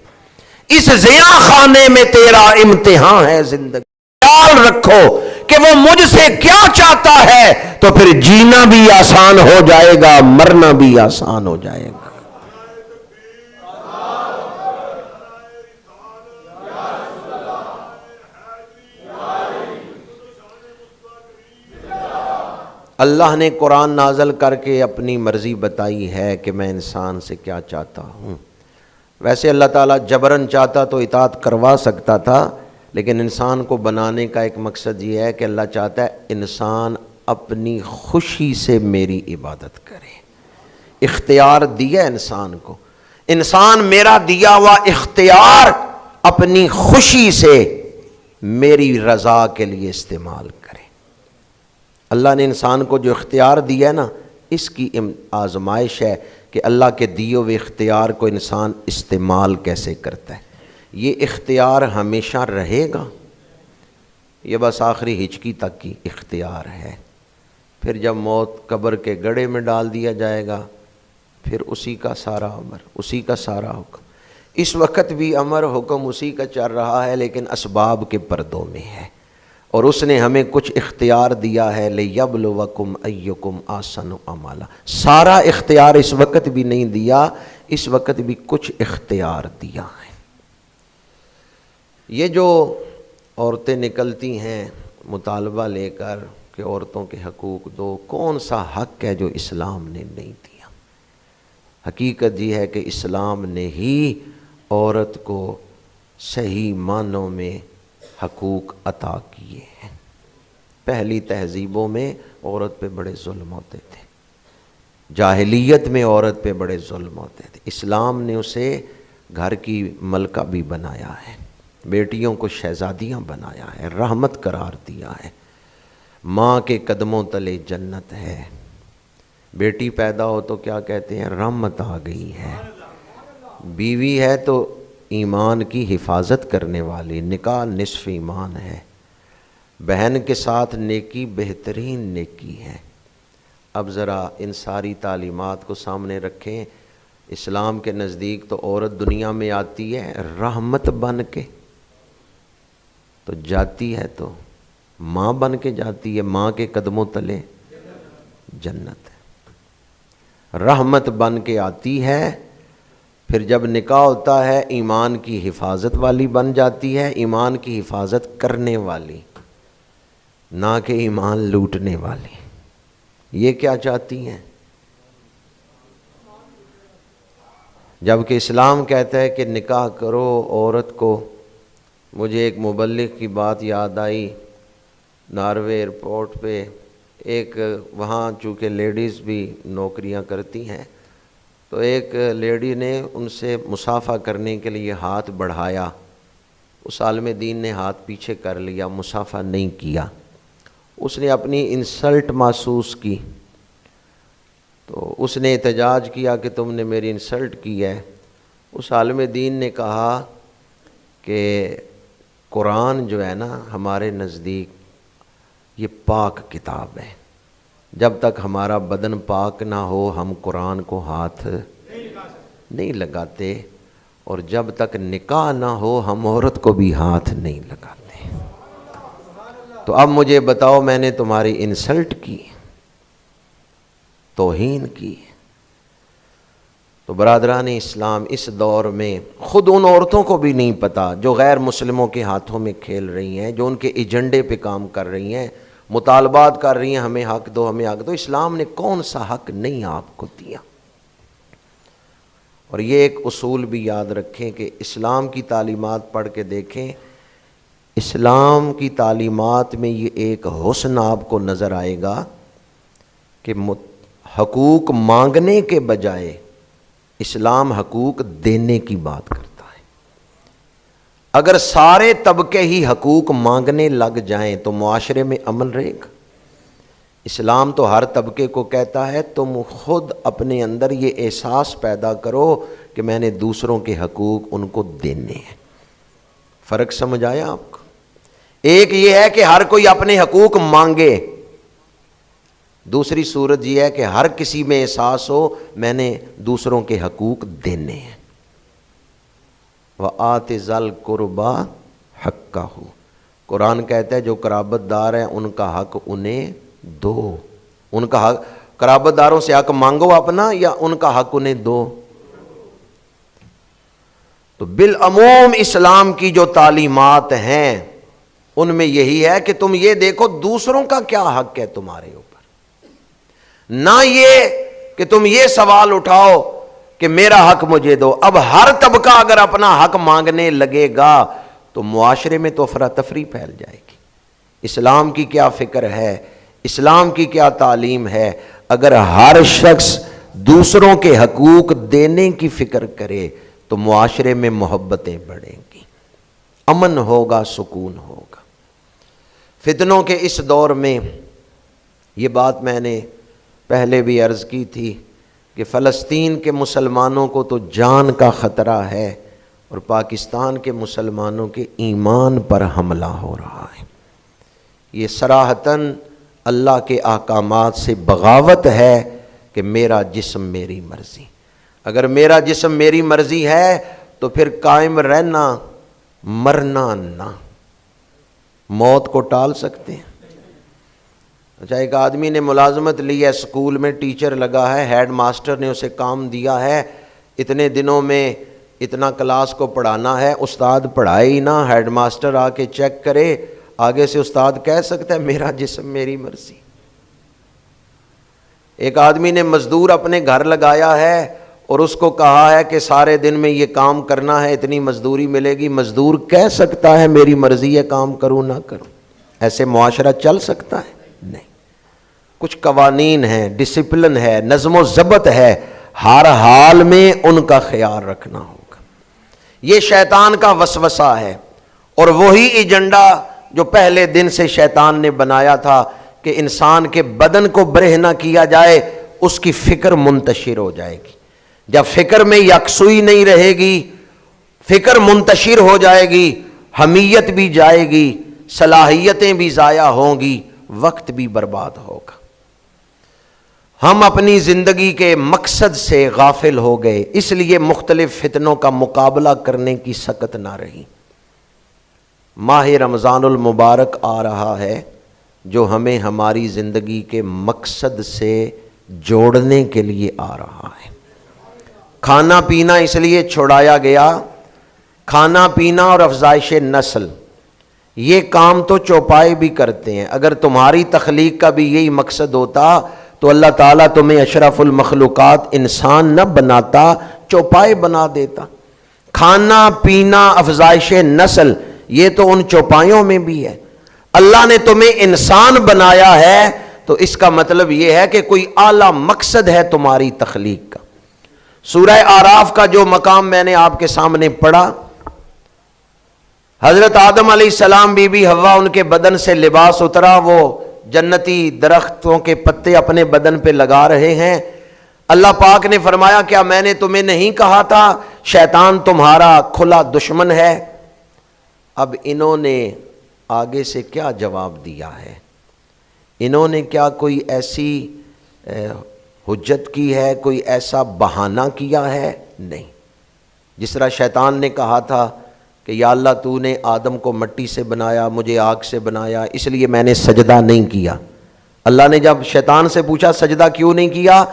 اس زیاں خانے میں تیرا امتحان ہے زندگی۔ خیال رکھو کہ وہ مجھ سے کیا چاہتا ہے، تو پھر جینا بھی آسان ہو جائے گا، مرنا بھی آسان ہو جائے گا۔ اللہ نے قرآن نازل کر کے اپنی مرضی بتائی ہے کہ میں انسان سے کیا چاہتا ہوں۔ ویسے اللہ تعالیٰ جبراً چاہتا تو اطاعت کروا سکتا تھا، لیکن انسان کو بنانے کا ایک مقصد یہ ہے کہ اللہ چاہتا ہے انسان اپنی خوشی سے میری عبادت کرے۔ اختیار دیا انسان کو، انسان میرا دیا ہوا اختیار اپنی خوشی سے میری رضا کے لیے استعمال کرے۔ اللہ نے انسان کو جو اختیار دیا ہے نا، اس کی آزمائش ہے کہ اللہ کے دیے ہوئے اختیار کو انسان استعمال کیسے کرتا ہے۔ یہ اختیار ہمیشہ رہے گا، یہ بس آخری ہچکی تک کی اختیار ہے۔ پھر جب موت قبر کے گڑھے میں ڈال دیا جائے گا، پھر اسی کا سارا امر، اسی کا سارا حکم۔ اس وقت بھی امر حکم اسی کا چل رہا ہے، لیکن اسباب کے پردوں میں ہے، اور اس نے ہمیں کچھ اختیار دیا ہے، لِيَبْلُوَكُمْ أَيُّكُمْ أَحْسَنُ عَمَلًا۔ سارا اختیار اس وقت بھی نہیں دیا، اس وقت بھی کچھ اختیار دیا ہے۔ یہ جو عورتیں نکلتی ہیں مطالبہ لے کر کہ عورتوں کے حقوق دو، کون سا حق ہے جو اسلام نے نہیں دیا؟ حقیقت یہ ہے کہ اسلام نے ہی عورت کو صحیح معنوں میں حقوق عطا کیے ہیں۔ پہلی تہذیبوں میں عورت پہ بڑے ظلم ہوتے تھے، جاہلیت میں عورت پہ بڑے ظلم ہوتے تھے، اسلام نے اسے گھر کی ملکہ بھی بنایا ہے، بیٹیوں کو شہزادیاں بنایا ہے، رحمت قرار دیا ہے۔ ماں کے قدموں تلے جنت ہے، بیٹی پیدا ہو تو کیا کہتے ہیں؟ رحمت آ گئی ہے۔ بیوی ہے تو ایمان کی حفاظت کرنے والی، نکاح نصف ایمان ہے۔ بہن کے ساتھ نیکی بہترین نیکی ہے۔ اب ذرا ان ساری تعلیمات کو سامنے رکھیں، اسلام کے نزدیک تو عورت دنیا میں آتی ہے رحمت بن کے، تو جاتی ہے تو ماں بن کے جاتی ہے، ماں کے قدموں تلے جنت ہے، رحمت بن کے آتی ہے۔ پھر جب نکاح ہوتا ہے ایمان کی حفاظت والی بن جاتی ہے، ایمان کی حفاظت کرنے والی، نہ کہ ایمان لوٹنے والی۔ یہ کیا چاہتی ہیں؟ جبکہ اسلام کہتا ہے کہ نکاح کرو عورت کو۔ مجھے ایک مبلغ کی بات یاد آئی، ناروے ایئرپورٹ پہ ایک، وہاں چونکہ لیڈیز بھی نوکریاں کرتی ہیں، تو ایک لیڈی نے ان سے مصافحہ کرنے کے لیے ہاتھ بڑھایا، اس عالم دین نے ہاتھ پیچھے کر لیا، مصافحہ نہیں کیا۔ اس نے اپنی انسلٹ محسوس کی، تو اس نے احتجاج کیا کہ تم نے میری انسلٹ کی ہے۔ اس عالم دین نے کہا کہ قرآن جو ہے نا ہمارے نزدیک یہ پاک کتاب ہے، جب تک ہمارا بدن پاک نہ ہو ہم قرآن کو ہاتھ نہیں لگاتے، اور جب تک نکاح نہ ہو ہم عورت کو بھی ہاتھ نہیں لگاتے۔ تو اب مجھے بتاؤ، میں نے تمہاری انسلٹ کی، توہین کی؟ تو برادران اسلام، اس دور میں خود ان عورتوں کو بھی نہیں پتہ جو غیر مسلموں کے ہاتھوں میں کھیل رہی ہیں، جو ان کے ایجنڈے پہ کام کر رہی ہیں، مطالبات کر رہی ہیں ہمیں حق دو، ہمیں حق دو۔ اسلام نے کون سا حق نہیں آپ کو دیا؟ اور یہ ایک اصول بھی یاد رکھیں کہ اسلام کی تعلیمات پڑھ کے دیکھیں، اسلام کی تعلیمات میں یہ ایک حسن آپ کو نظر آئے گا کہ حقوق مانگنے کے بجائے اسلام حقوق دینے کی بات کرتا ہے۔ اگر سارے طبقے ہی حقوق مانگنے لگ جائیں تو معاشرے میں امن رہے گا۔ اسلام تو ہر طبقے کو کہتا ہے تم خود اپنے اندر یہ احساس پیدا کرو کہ میں نے دوسروں کے حقوق ان کو دینے ہیں۔ فرق سمجھ آیا آپ کو؟ ایک یہ ہے کہ ہر کوئی اپنے حقوق مانگے، دوسری صورت یہ ہے کہ ہر کسی میں احساس ہو میں نے دوسروں کے حقوق دینے ہیں۔ وَآتِ ذَا الْقُرْبَىٰ حَقَّهُ، قرآن کہتا ہے جو قرابت دار ہیں ان کا حق انہیں دو. ان کا حق، قرابت داروں سے حق مانگو اپنا یا ان کا حق انہیں دو. تو بالعموم اسلام کی جو تعلیمات ہیں ان میں یہی ہے کہ تم یہ دیکھو دوسروں کا کیا حق ہے تمہارے اوپر، نہ یہ کہ تم یہ سوال اٹھاؤ کہ میرا حق مجھے دو. اب ہر طبقہ اگر اپنا حق مانگنے لگے گا تو معاشرے میں تو افراتفری پھیل جائے گی. اسلام کی کیا فکر ہے، اسلام کی کیا تعلیم ہے؟ اگر ہر شخص دوسروں کے حقوق دینے کی فکر کرے تو معاشرے میں محبتیں بڑھیں گی، امن ہوگا، سکون ہوگا. فتنوں کے اس دور میں یہ بات میں نے پہلے بھی عرض کی تھی کہ فلسطین کے مسلمانوں کو تو جان کا خطرہ ہے اور پاکستان کے مسلمانوں کے ایمان پر حملہ ہو رہا ہے. یہ صراحتاً اللہ کے احکامات سے بغاوت ہے کہ میرا جسم میری مرضی. اگر میرا جسم میری مرضی ہے تو پھر قائم رہنا، مرنا نہ. موت کو ٹال سکتے ہیں؟ اچھا، ایک آدمی نے ملازمت لی ہے، اسکول میں ٹیچر لگا ہے، ہیڈ ماسٹر نے اسے کام دیا ہے، اتنے دنوں میں اتنا کلاس کو پڑھانا ہے. استاد پڑھائے ہی نہ، ہیڈ ماسٹر آ کے چیک کرے، آگے سے استاد کہہ سکتا ہے میرا جسم میری مرضی؟ ایک آدمی نے مزدور اپنے گھر لگایا ہے اور اس کو کہا ہے کہ سارے دن میں یہ کام کرنا ہے، اتنی مزدوری ملے گی. مزدور کہہ سکتا ہے میری مرضی ہے کام کروں نہ کروں؟ ایسے معاشرہ چل سکتا ہے؟ نہیں. کچھ قوانین ہیں، ڈسپلن ہے، نظم و ضبط ہے، ہر حال میں ان کا خیال رکھنا ہوگا. یہ شیطان کا وسوسہ ہے اور وہی ایجنڈا جو پہلے دن سے شیطان نے بنایا تھا کہ انسان کے بدن کو برہنہ کیا جائے، اس کی فکر منتشر ہو جائے گی. جب فکر میں یکسوئی نہیں رہے گی، فکر منتشر ہو جائے گی، حمیت بھی جائے گی، صلاحیتیں بھی ضائع ہوں گی، وقت بھی برباد ہوگا. ہم اپنی زندگی کے مقصد سے غافل ہو گئے، اس لیے مختلف فتنوں کا مقابلہ کرنے کی سکت نہ رہی. ماہ رمضان المبارک آ رہا ہے جو ہمیں ہماری زندگی کے مقصد سے جوڑنے کے لیے آ رہا ہے. کھانا پینا اس لیے چھوڑایا گیا، کھانا پینا اور افزائش نسل یہ کام تو چوپائے بھی کرتے ہیں. اگر تمہاری تخلیق کا بھی یہی مقصد ہوتا تو اللہ تعالیٰ تمہیں اشرف المخلوقات انسان نہ بناتا، چوپائے بنا دیتا. کھانا پینا افزائش نسل یہ تو ان چوپایوں میں بھی ہے. اللہ نے تمہیں انسان بنایا ہے تو اس کا مطلب یہ ہے کہ کوئی اعلیٰ مقصد ہے تمہاری تخلیق کا. سورہ اعراف کا جو مقام میں نے آپ کے سامنے پڑھا، حضرت آدم علیہ السلام بی بی حوا ان کے بدن سے لباس اترا، وہ جنتی درختوں کے پتے اپنے بدن پہ لگا رہے ہیں. اللہ پاک نے فرمایا کیا میں نے تمہیں نہیں کہا تھا شیطان تمہارا کھلا دشمن ہے؟ اب انہوں نے آگے سے کیا جواب دیا ہے؟ انہوں نے کیا کوئی ایسی حجت کی ہے، کوئی ایسا بہانہ کیا ہے؟ نہیں. جس طرح شیطان نے کہا تھا کہ یا اللہ تو نے آدم کو مٹی سے بنایا، مجھے آگ سے بنایا، اس لیے میں نے سجدہ نہیں کیا. اللہ نے جب شیطان سے پوچھا سجدہ کیوں نہیں کیا،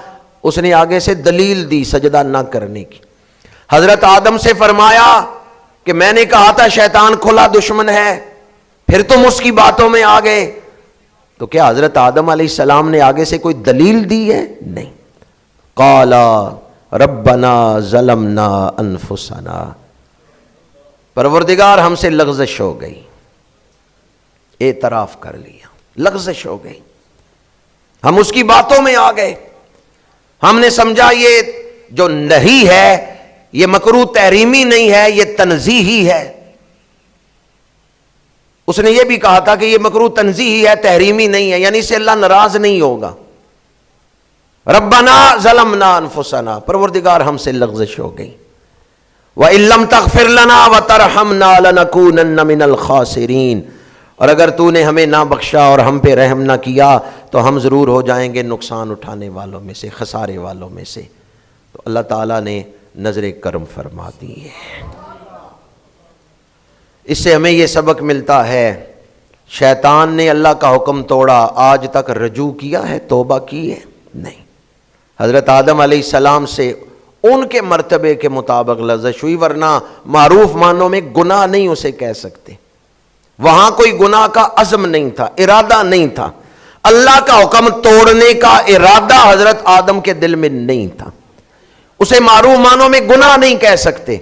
اس نے آگے سے دلیل دی سجدہ نہ کرنے کی. حضرت آدم سے فرمایا کہ میں نے کہا تھا شیطان کھلا دشمن ہے، پھر تم اس کی باتوں میں آ گئے. تو کیا حضرت آدم علیہ السلام نے آگے سے کوئی دلیل دی ہے؟ نہیں. قالا ربنا ظلمنا انفسنا، پروردگار ہم سے لغزش ہو گئی، اعتراف کر لیا، لغزش ہو گئی، ہم اس کی باتوں میں آ گئے. ہم نے سمجھا یہ جو نہیں ہے یہ مکروہ تحریمی نہیں ہے، یہ تنزیہی ہے. اس نے یہ بھی کہا تھا کہ یہ مکروہ تنزیہی ہے، تحریمی نہیں ہے، یعنی اس سے اللہ ناراض نہیں ہوگا. ربنا ظلمنا انفسنا، پروردگار ہم سے لغزش ہو گئی. وَإِن لَّمْ تَغْفِرْ لَنَا وَتَرْحَمْنَا لَنَكُونَنَّ مِنَ الْخَاسِرِينَ، اور اگر تو نے ہمیں نہ بخشا اور ہم پہ رحم نہ کیا تو ہم ضرور ہو جائیں گے نقصان اٹھانے والوں میں سے، خسارے والوں میں سے. تو اللہ تعالیٰ نے نظر کرم فرما دی ہے. اس سے ہمیں یہ سبق ملتا ہے شیطان نے اللہ کا حکم توڑا، آج تک رجوع کیا ہے، توبہ کی ہے؟ نہیں۔ حضرت آدم علیہ السلام سے ان کے مرتبے کے مطابق لغزش ہوئی، ورنہ معروف معنوں میں گناہ نہیں اسے کہہ سکتے، وہاں کوئی گناہ کا عزم نہیں تھا، ارادہ نہیں تھا، اللہ کا حکم توڑنے کا ارادہ حضرت آدم کے دل میں نہیں تھا، اسے معروف معنوں میں گناہ نہیں کہہ سکتے۔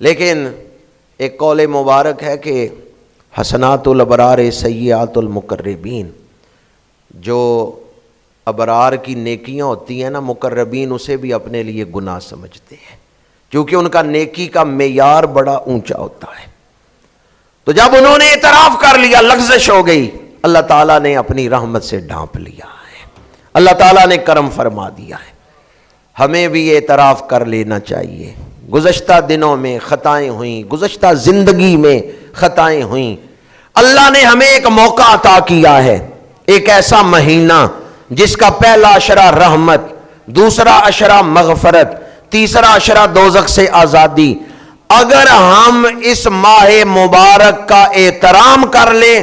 لیکن ایک قول مبارک ہے کہ حسنات الابرار سیئات المقربین، جو ابرار کی نیکیاں ہوتی ہیں نا، مقربین اسے بھی اپنے لیے گناہ سمجھتے ہیں، کیونکہ ان کا نیکی کا معیار بڑا اونچا ہوتا ہے۔ تو جب انہوں نے اعتراف کر لیا، لغزش ہو گئی، اللہ تعالیٰ نے اپنی رحمت سے ڈھانپ لیا ہے، اللہ تعالیٰ نے کرم فرما دیا ہے۔ ہمیں بھی اعتراف کر لینا چاہیے، گزشتہ دنوں میں خطائیں ہوئیں، گزشتہ زندگی میں خطائیں ہوئیں، اللہ نے ہمیں ایک موقع عطا کیا ہے، ایک ایسا مہینہ جس کا پہلا اشرہ رحمت، دوسرا اشرہ مغفرت، تیسرا اشرہ دوزخ سے آزادی۔ اگر ہم اس ماہ مبارک کا احترام کر لیں،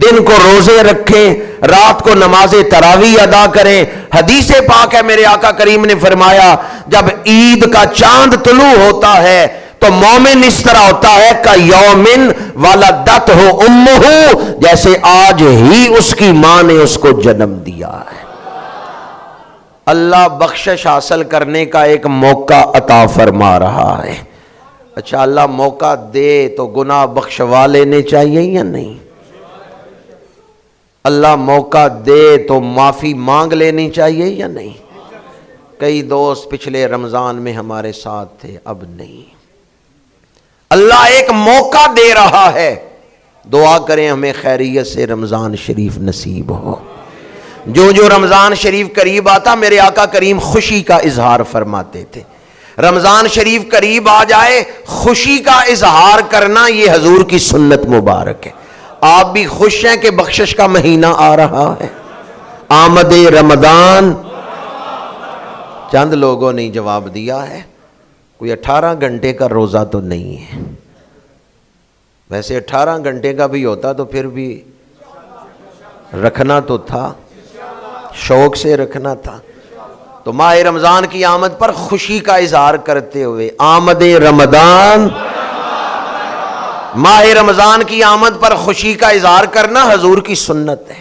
دن کو روزے رکھیں، رات کو نماز تراویح ادا کریں، حدیث پاک ہے میرے آقا کریم نے فرمایا جب عید کا چاند طلوع ہوتا ہے تو مومن اس طرح ہوتا ہے کہ یومن ولدتہ امہ، جیسے آج ہی اس کی ماں نے اس کو جنم دیا ہے۔ اللہ بخشش حاصل کرنے کا ایک موقع عطا فرما رہا ہے۔ اچھا، اللہ موقع دے تو گناہ بخشوا لینے چاہیے یا نہیں؟ اللہ موقع دے تو معافی مانگ لینی چاہیے یا نہیں؟ کئی دوست پچھلے رمضان میں ہمارے ساتھ تھے، اب نہیں۔ اللہ ایک موقع دے رہا ہے، دعا کریں ہمیں خیریت سے رمضان شریف نصیب ہو۔ جو رمضان شریف قریب آتا میرے آقا کریم خوشی کا اظہار فرماتے تھے، رمضان شریف قریب آ جائے خوشی کا اظہار کرنا یہ حضور کی سنت مبارک ہے۔ آپ بھی خوش ہیں کہ بخشش کا مہینہ آ رہا ہے، آمد رمضان؟ چند لوگوں نے جواب دیا ہے، کوئی 18 گھنٹے کا روزہ تو نہیں ہے، ویسے 18 گھنٹے کا بھی ہوتا تو پھر بھی رکھنا تو تھا، شوق سے رکھنا تھا۔ تو ماہ رمضان کی آمد پر خوشی کا اظہار کرتے ہوئے آمد رمضان، ماہ رمضان کی آمد پر خوشی کا اظہار کرنا حضور کی سنت ہے،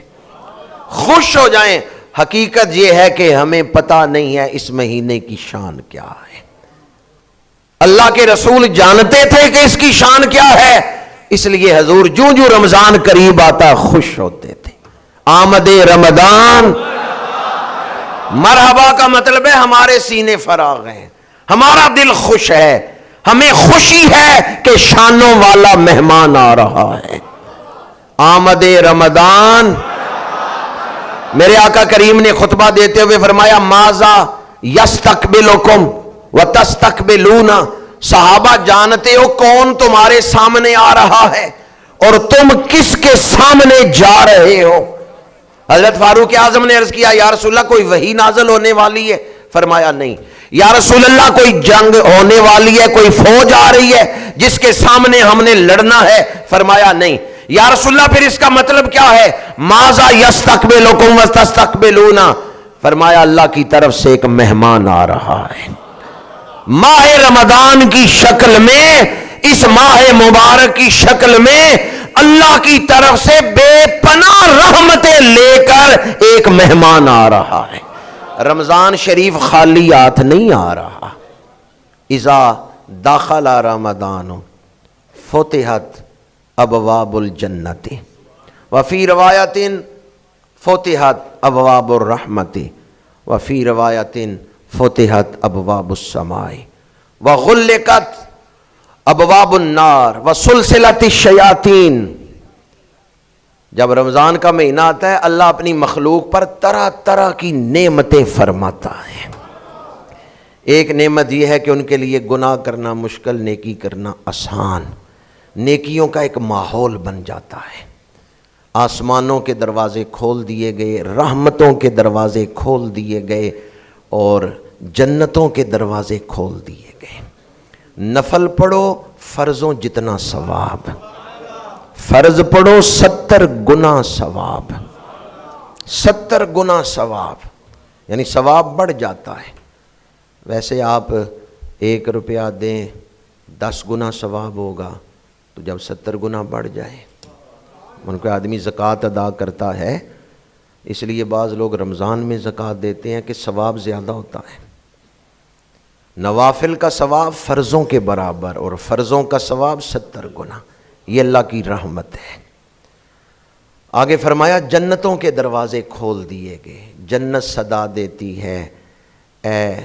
خوش ہو جائیں۔ حقیقت یہ ہے کہ ہمیں پتہ نہیں ہے اس مہینے کی شان کیا ہے، اللہ کے رسول جانتے تھے کہ اس کی شان کیا ہے، اس لیے حضور جو رمضان قریب آتا خوش ہوتے تھے۔ آمد رمضان، مرحبا کا مطلب ہے ہمارے سینے فراغ ہیں، ہمارا دل خوش ہے، ہمیں خوشی ہے کہ شانوں والا مہمان آ رہا ہے۔ آمد رمضان، میرے آقا کریم نے خطبہ دیتے ہوئے فرمایا ماذا یستقبلکم وتستقبلون، صحابہ جانتے ہو کون تمہارے سامنے آ رہا ہے اور تم کس کے سامنے جا رہے ہو؟ حضرت فاروق اعظم نے عرض کیا یا رسول اللہ کوئی وحی نازل ہونے والی ہے؟ فرمایا نہیں۔ یا رسول اللہ کوئی جنگ ہونے والی ہے، کوئی فوج آ رہی ہے جس کے سامنے ہم نے لڑنا ہے؟ فرمایا نہیں۔ یا رسول اللہ پھر اس کا مطلب کیا ہے؟ ماذا یستقبلکم وتستقبلون، فرمایا اللہ کی طرف سے ایک مہمان آ رہا ہے ماہ رمضان کی شکل میں، اس ماہ مبارک کی شکل میں اللہ کی طرف سے بے پناہ رحمتیں لے کر ایک مہمان آ رہا ہے۔ رمضان شریف خالی ہاتھ نہیں آ رہا۔ اذا داخل رمضان فتحت ابواب الجنت وفی روایت فتحت ابواب الرحمت وفی روایت فتحت ابواب السماء وغلقت ابواب النار وسلسلت الشیاطین۔ جب رمضان کا مہینہ آتا ہے اللہ اپنی مخلوق پر طرح طرح کی نعمتیں فرماتا ہے۔ ایک نعمت یہ ہے کہ ان کے لیے گناہ کرنا مشکل، نیکی کرنا آسان، نیکیوں کا ایک ماحول بن جاتا ہے۔ آسمانوں کے دروازے کھول دیے گئے، رحمتوں کے دروازے کھول دیے گئے اور جنتوں کے دروازے کھول دیے گئے۔ نفل پڑھو فرضوں جتنا ثواب، فرض پڑھو 70 گنا ثواب، 70 گنا ثواب، یعنی ثواب بڑھ جاتا ہے۔ ویسے آپ 1 روپیہ دیں 10 گنا ثواب ہوگا، تو جب 70 گنا بڑھ جائے، ان کو آدمی زکوٰۃ ادا کرتا ہے، اس لیے بعض لوگ رمضان میں زکوٰۃ دیتے ہیں کہ ثواب زیادہ ہوتا ہے۔ نوافل کا ثواب فرضوں کے برابر، اور فرضوں کا ثواب 70 گنا، یہ اللہ کی رحمت ہے۔ آگے فرمایا جنتوں کے دروازے کھول دیے گئے، جنت صدا دیتی ہے اے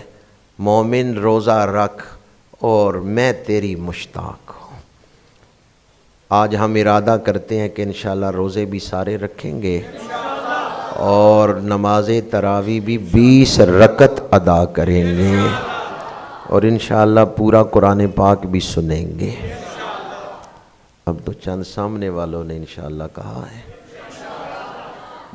مومن روزہ رکھ اور میں تیری مشتاق ہوں۔ آج ہم ارادہ کرتے ہیں کہ انشاءاللہ روزے بھی سارے رکھیں گے اور نماز تراویح بھی 20 رکعت ادا کریں گے، اور انشاءاللہ پورا قرآن پاک بھی سنیں گے۔ اب تو چند سامنے والوں نے انشاءاللہ کہا ہے۔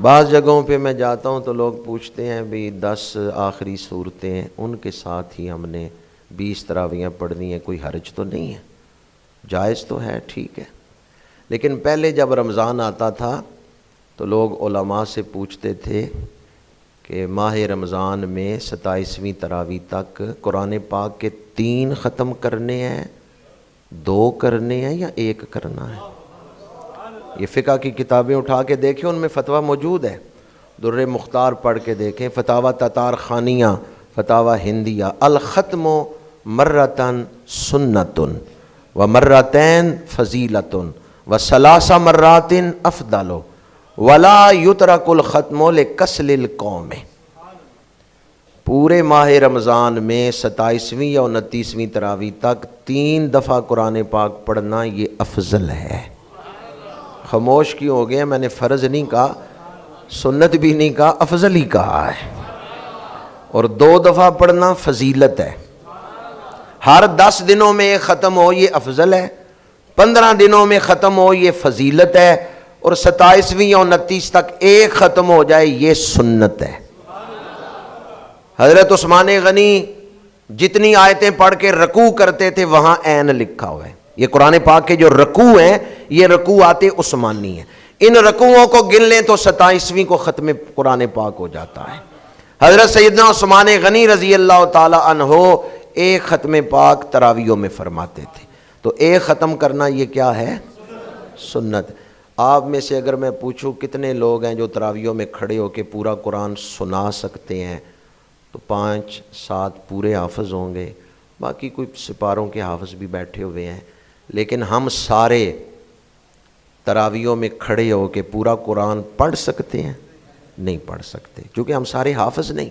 بعض جگہوں پہ میں جاتا ہوں تو لوگ پوچھتے ہیں بھی 10 آخری صورتیں ان کے ساتھ ہی ہم نے 20 تراویحیں پڑھنی ہیں، کوئی حرج تو نہیں ہے، جائز تو ہے، ٹھیک ہے۔ لیکن پہلے جب رمضان آتا تھا تو لوگ علماء سے پوچھتے تھے کہ ماہ رمضان میں 27ویں تراویح تک قرآن پاک کے 3 ختم کرنے ہیں، 2 کرنے ہیں یا 1 کرنا ہے؟ یہ فقہ کی کتابیں اٹھا کے دیکھیں، ان میں فتویٰ موجود ہے، در مختار پڑھ کے دیکھیں، فتاویٰ تتار خانیہ، فتاویٰ ہندیہ، الختم مرتن سنتن و مرتین فضیلتن و ثلاث مرات افضل ولا یترک الختم لکسل القوم۔ پورے ماہ رمضان میں 27ویں یا 29ویں تراویح تک 3 دفعہ قرآن پاک پڑھنا یہ افضل ہے۔ خاموش کیوں ہو گئے؟ میں نے فرض نہیں کہا، سنت بھی نہیں کہا، افضل ہی کہا ہے۔ اور 2 دفعہ پڑھنا فضیلت ہے۔ ہر 10 دنوں میں ایک ختم ہو یہ افضل ہے، 15 دنوں میں ختم ہو یہ فضیلت ہے، اور 27ویں یا 29 تک ایک ختم ہو جائے یہ سنت ہے۔ حضرت عثمان غنی جتنی آیتیں پڑھ کے رکوع کرتے تھے وہاں عین لکھا ہوا ہے۔ یہ قرآن پاک کے جو رکوع ہیں یہ رکوعات عثمانی ہیں، ان رکوعوں کو گن لیں تو 27ویں کو ختم قرآن پاک ہو جاتا ہے۔ حضرت سیدنا عثمان غنی رضی اللہ تعالی عنہ ایک ختم پاک تراویحوں میں فرماتے تھے، تو ایک ختم کرنا یہ کیا ہے؟ سنت۔ آپ میں سے اگر میں پوچھوں کتنے لوگ ہیں جو تراویحوں میں کھڑے ہو کے پورا قرآن سنا سکتے ہیں، تو 5-7 پورے حافظ ہوں گے، باقی کوئی سپاروں کے حافظ بھی بیٹھے ہوئے ہیں۔ لیکن ہم سارے تراویحوں میں کھڑے ہو کے پورا قرآن پڑھ سکتے ہیں؟ نہیں پڑھ سکتے، کیونکہ ہم سارے حافظ نہیں۔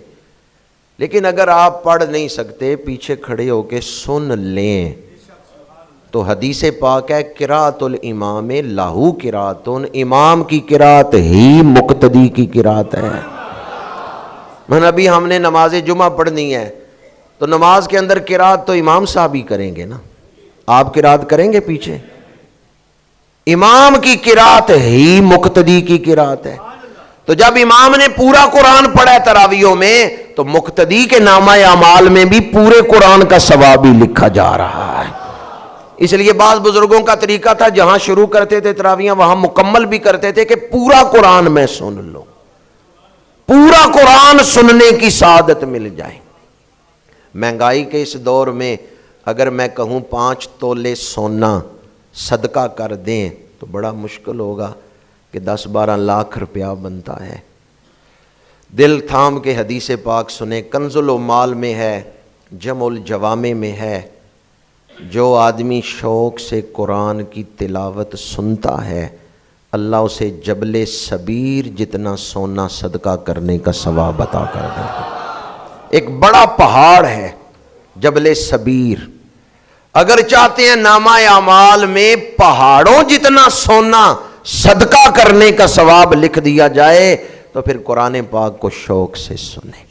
لیکن اگر آپ پڑھ نہیں سکتے، پیچھے کھڑے ہو کے سن لیں، تو حدیث پاک ہے قراءۃ الامام لہو قراءۃ، امام کی قراءت ہی مقتدی کی قراءت ہے۔ ابھی ہم نے نماز جمعہ پڑھنی ہے تو نماز کے اندر قراءت تو امام صاحب ہی کریں گے نا، آپ قراءت کریں گے پیچھے؟ امام کی قراءت ہی مقتدی کی قراءت ہے۔ تو جب امام نے پورا قرآن پڑھا ہے تراویحوں میں، تو مقتدی کے نامہ اعمال میں بھی پورے قرآن کا ثواب ہی لکھا جا رہا ہے۔ اس لیے بعض بزرگوں کا طریقہ تھا، جہاں شروع کرتے تھے تراویحاں وہاں مکمل بھی کرتے تھے کہ پورا قرآن میں سن لو، پورا قرآن سننے کی سعادت مل جائے۔ مہنگائی کے اس دور میں اگر میں کہوں 5 تولے سونا صدقہ کر دیں تو بڑا مشکل ہوگا کہ 10-12 لاکھ روپیہ بنتا ہے۔ دل تھام کے حدیث پاک سنیں، کنز المال میں ہے، جمع الجوامع میں ہے، جو آدمی شوق سے قرآن کی تلاوت سنتا ہے اللہ اسے جبل سبیر جتنا سونا صدقہ کرنے کا ثواب عطا کر دے گا۔ ایک بڑا پہاڑ ہے جبل سبیر، اگر چاہتے ہیں نامہ اعمال میں پہاڑوں جتنا سونا صدقہ کرنے کا ثواب لکھ دیا جائے تو پھر قرآن پاک کو شوق سے سنیں۔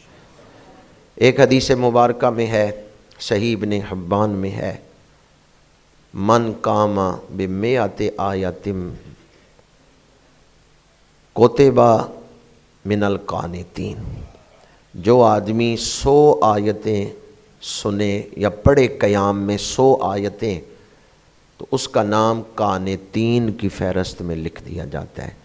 ایک حدیث مبارکہ میں ہے، صحیح ابن حبان میں ہے، من قام بمئۃ آیۃ کتب من القانتین، جو آدمی 100 آیتیں سنے یا پڑھے قیام میں 100 آیتیں، تو اس کا نام قانتین کی فہرست میں لکھ دیا جاتا ہے۔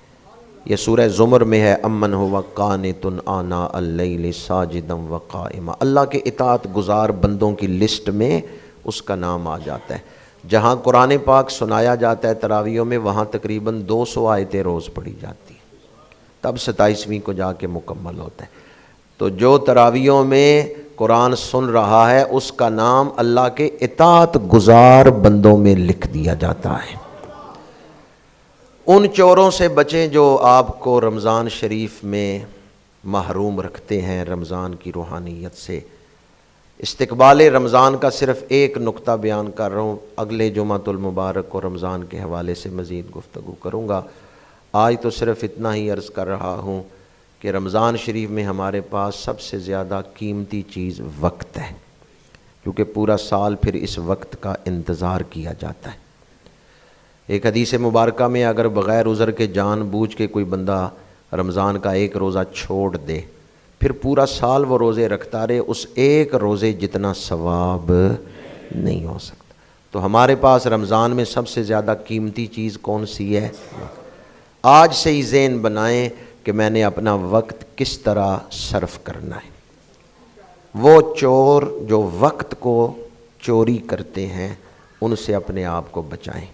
یہ سورہ زمر میں ہے، امن ہوا قانت آناء اللیل ساجدا وقائما، اللہ کے اطاعت گزار بندوں کی لسٹ میں اس کا نام آ جاتا ہے۔ جہاں قرآن پاک سنایا جاتا ہے تراویحوں میں، وہاں تقریباً 200 آیتیں روز پڑھی جاتی ہیں، تب 27ویں کو جا کے مکمل ہوتا ہے۔ تو جو تراویحوں میں قرآن سن رہا ہے اس کا نام اللہ کے اطاعت گزار بندوں میں لکھ دیا جاتا ہے۔ ان چوروں سے بچیں جو آپ کو رمضان شریف میں محروم رکھتے ہیں رمضان کی روحانیت سے۔ استقبال رمضان کا صرف ایک نقطہ بیان کر رہا ہوں، اگلے جمعۃ المبارک کو رمضان کے حوالے سے مزید گفتگو کروں گا۔ آج تو صرف اتنا ہی عرض کر رہا ہوں کہ رمضان شریف میں ہمارے پاس سب سے زیادہ قیمتی چیز وقت ہے، کیونکہ پورا سال پھر اس وقت کا انتظار کیا جاتا ہے۔ ایک حدیث مبارکہ میں اگر بغیر عذر کے جان بوجھ کے کوئی بندہ رمضان کا ایک روزہ چھوڑ دے، پھر پورا سال وہ روزے رکھتا رہے، اس ایک روزے جتنا ثواب نہیں ہو سکتا۔ تو ہمارے پاس رمضان میں سب سے زیادہ قیمتی چیز کون سی ہے؟ آج سے ہی ذہن بنائیں کہ میں نے اپنا وقت کس طرح صرف کرنا ہے۔ وہ چور جو وقت کو چوری کرتے ہیں ان سے اپنے آپ کو بچائیں۔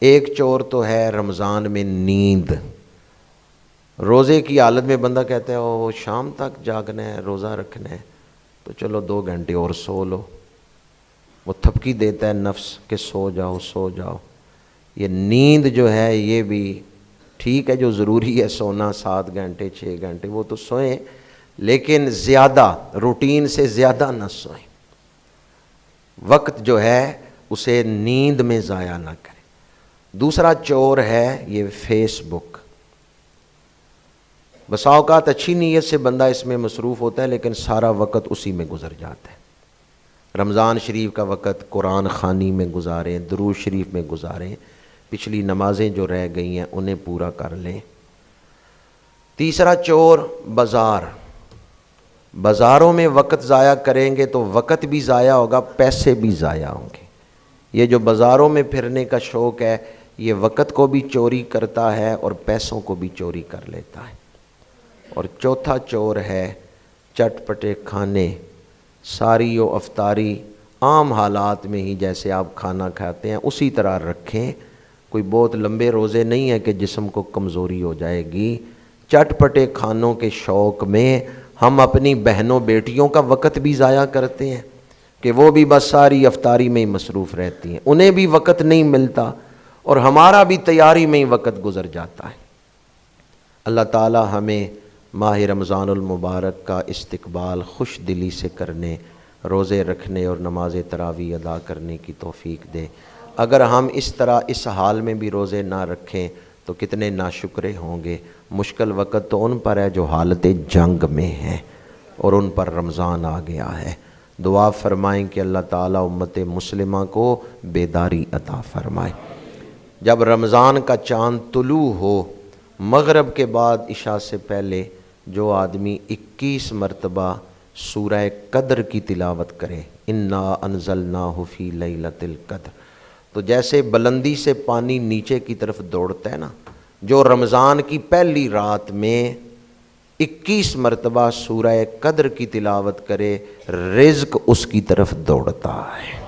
ایک چور تو ہے رمضان میں نیند۔ روزے کی حالت میں بندہ کہتا ہے او شام تک جاگنا ہے، روزہ رکھنا ہے، تو چلو 2 گھنٹے اور سو لو۔ وہ تھپکی دیتا ہے نفس کہ سو جاؤ سو جاؤ۔ یہ نیند جو ہے یہ بھی ٹھیک ہے، جو ضروری ہے سونا 7 گھنٹے 6 گھنٹے وہ تو سوئیں، لیکن زیادہ روٹین سے زیادہ نہ سوئیں۔ وقت جو ہے اسے نیند میں ضائع نہ کریں۔ دوسرا چور ہے یہ فیس بک۔ بسا اوقات اچھی نیت سے بندہ اس میں مصروف ہوتا ہے لیکن سارا وقت اسی میں گزر جاتا ہے۔ رمضان شریف کا وقت قرآن خوانی میں گزاریں، درود شریف میں گزاریں، پچھلی نمازیں جو رہ گئی ہیں انہیں پورا کر لیں۔ تیسرا چور بازار۔ بازاروں میں وقت ضائع کریں گے تو وقت بھی ضائع ہوگا، پیسے بھی ضائع ہوں گے۔ یہ جو بازاروں میں پھرنے کا شوق ہے یہ وقت کو بھی چوری کرتا ہے اور پیسوں کو بھی چوری کر لیتا ہے۔ اور چوتھا چور ہے چٹ پٹے کھانے، ساری و افطاری عام حالات میں ہی جیسے آپ کھانا کھاتے ہیں اسی طرح رکھیں۔ کوئی بہت لمبے روزے نہیں ہیں کہ جسم کو کمزوری ہو جائے گی۔ چٹ پٹے کھانوں کے شوق میں ہم اپنی بہنوں بیٹیوں کا وقت بھی ضائع کرتے ہیں کہ وہ بھی بس ساری افطاری میں ہی مصروف رہتی ہیں، انہیں بھی وقت نہیں ملتا اور ہمارا بھی تیاری میں ہی وقت گزر جاتا ہے۔ اللہ تعالی ہمیں ماہ رمضان المبارک کا استقبال خوش دلی سے کرنے، روزے رکھنے اور نماز تراویح ادا کرنے کی توفیق دے۔ اگر ہم اس طرح اس حال میں بھی روزے نہ رکھیں تو کتنے ناشکرے ہوں گے۔ مشکل وقت تو ان پر ہے جو حالت جنگ میں ہیں اور ان پر رمضان آ گیا ہے۔ دعا فرمائیں کہ اللہ تعالیٰ امت مسلمہ کو بیداری عطا فرمائے۔ جب رمضان کا چاند طلوع ہو، مغرب کے بعد عشاء سے پہلے جو آدمی 21 مرتبہ سورہ قدر کی تلاوت کرے، انا انزلناہ فی لیلۃ القدر، تو جیسے بلندی سے پانی نیچے کی طرف دوڑتا ہے نا، جو رمضان کی پہلی رات میں 21 مرتبہ سورہ قدر کی تلاوت کرے رزق اس کی طرف دوڑتا ہے۔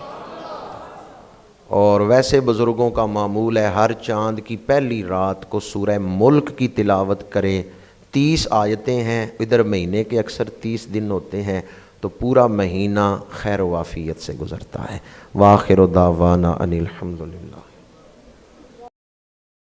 اور ویسے بزرگوں کا معمول ہے ہر چاند کی پہلی رات کو سورہ ملک کی تلاوت کرے۔ 30 آیتیں ہیں، ادھر مہینے کے اکثر 30 دن ہوتے ہیں تو پورا مہینہ خیر و عافیت سے گزرتا ہے۔ وآخر دعوانا ان الحمدللہ۔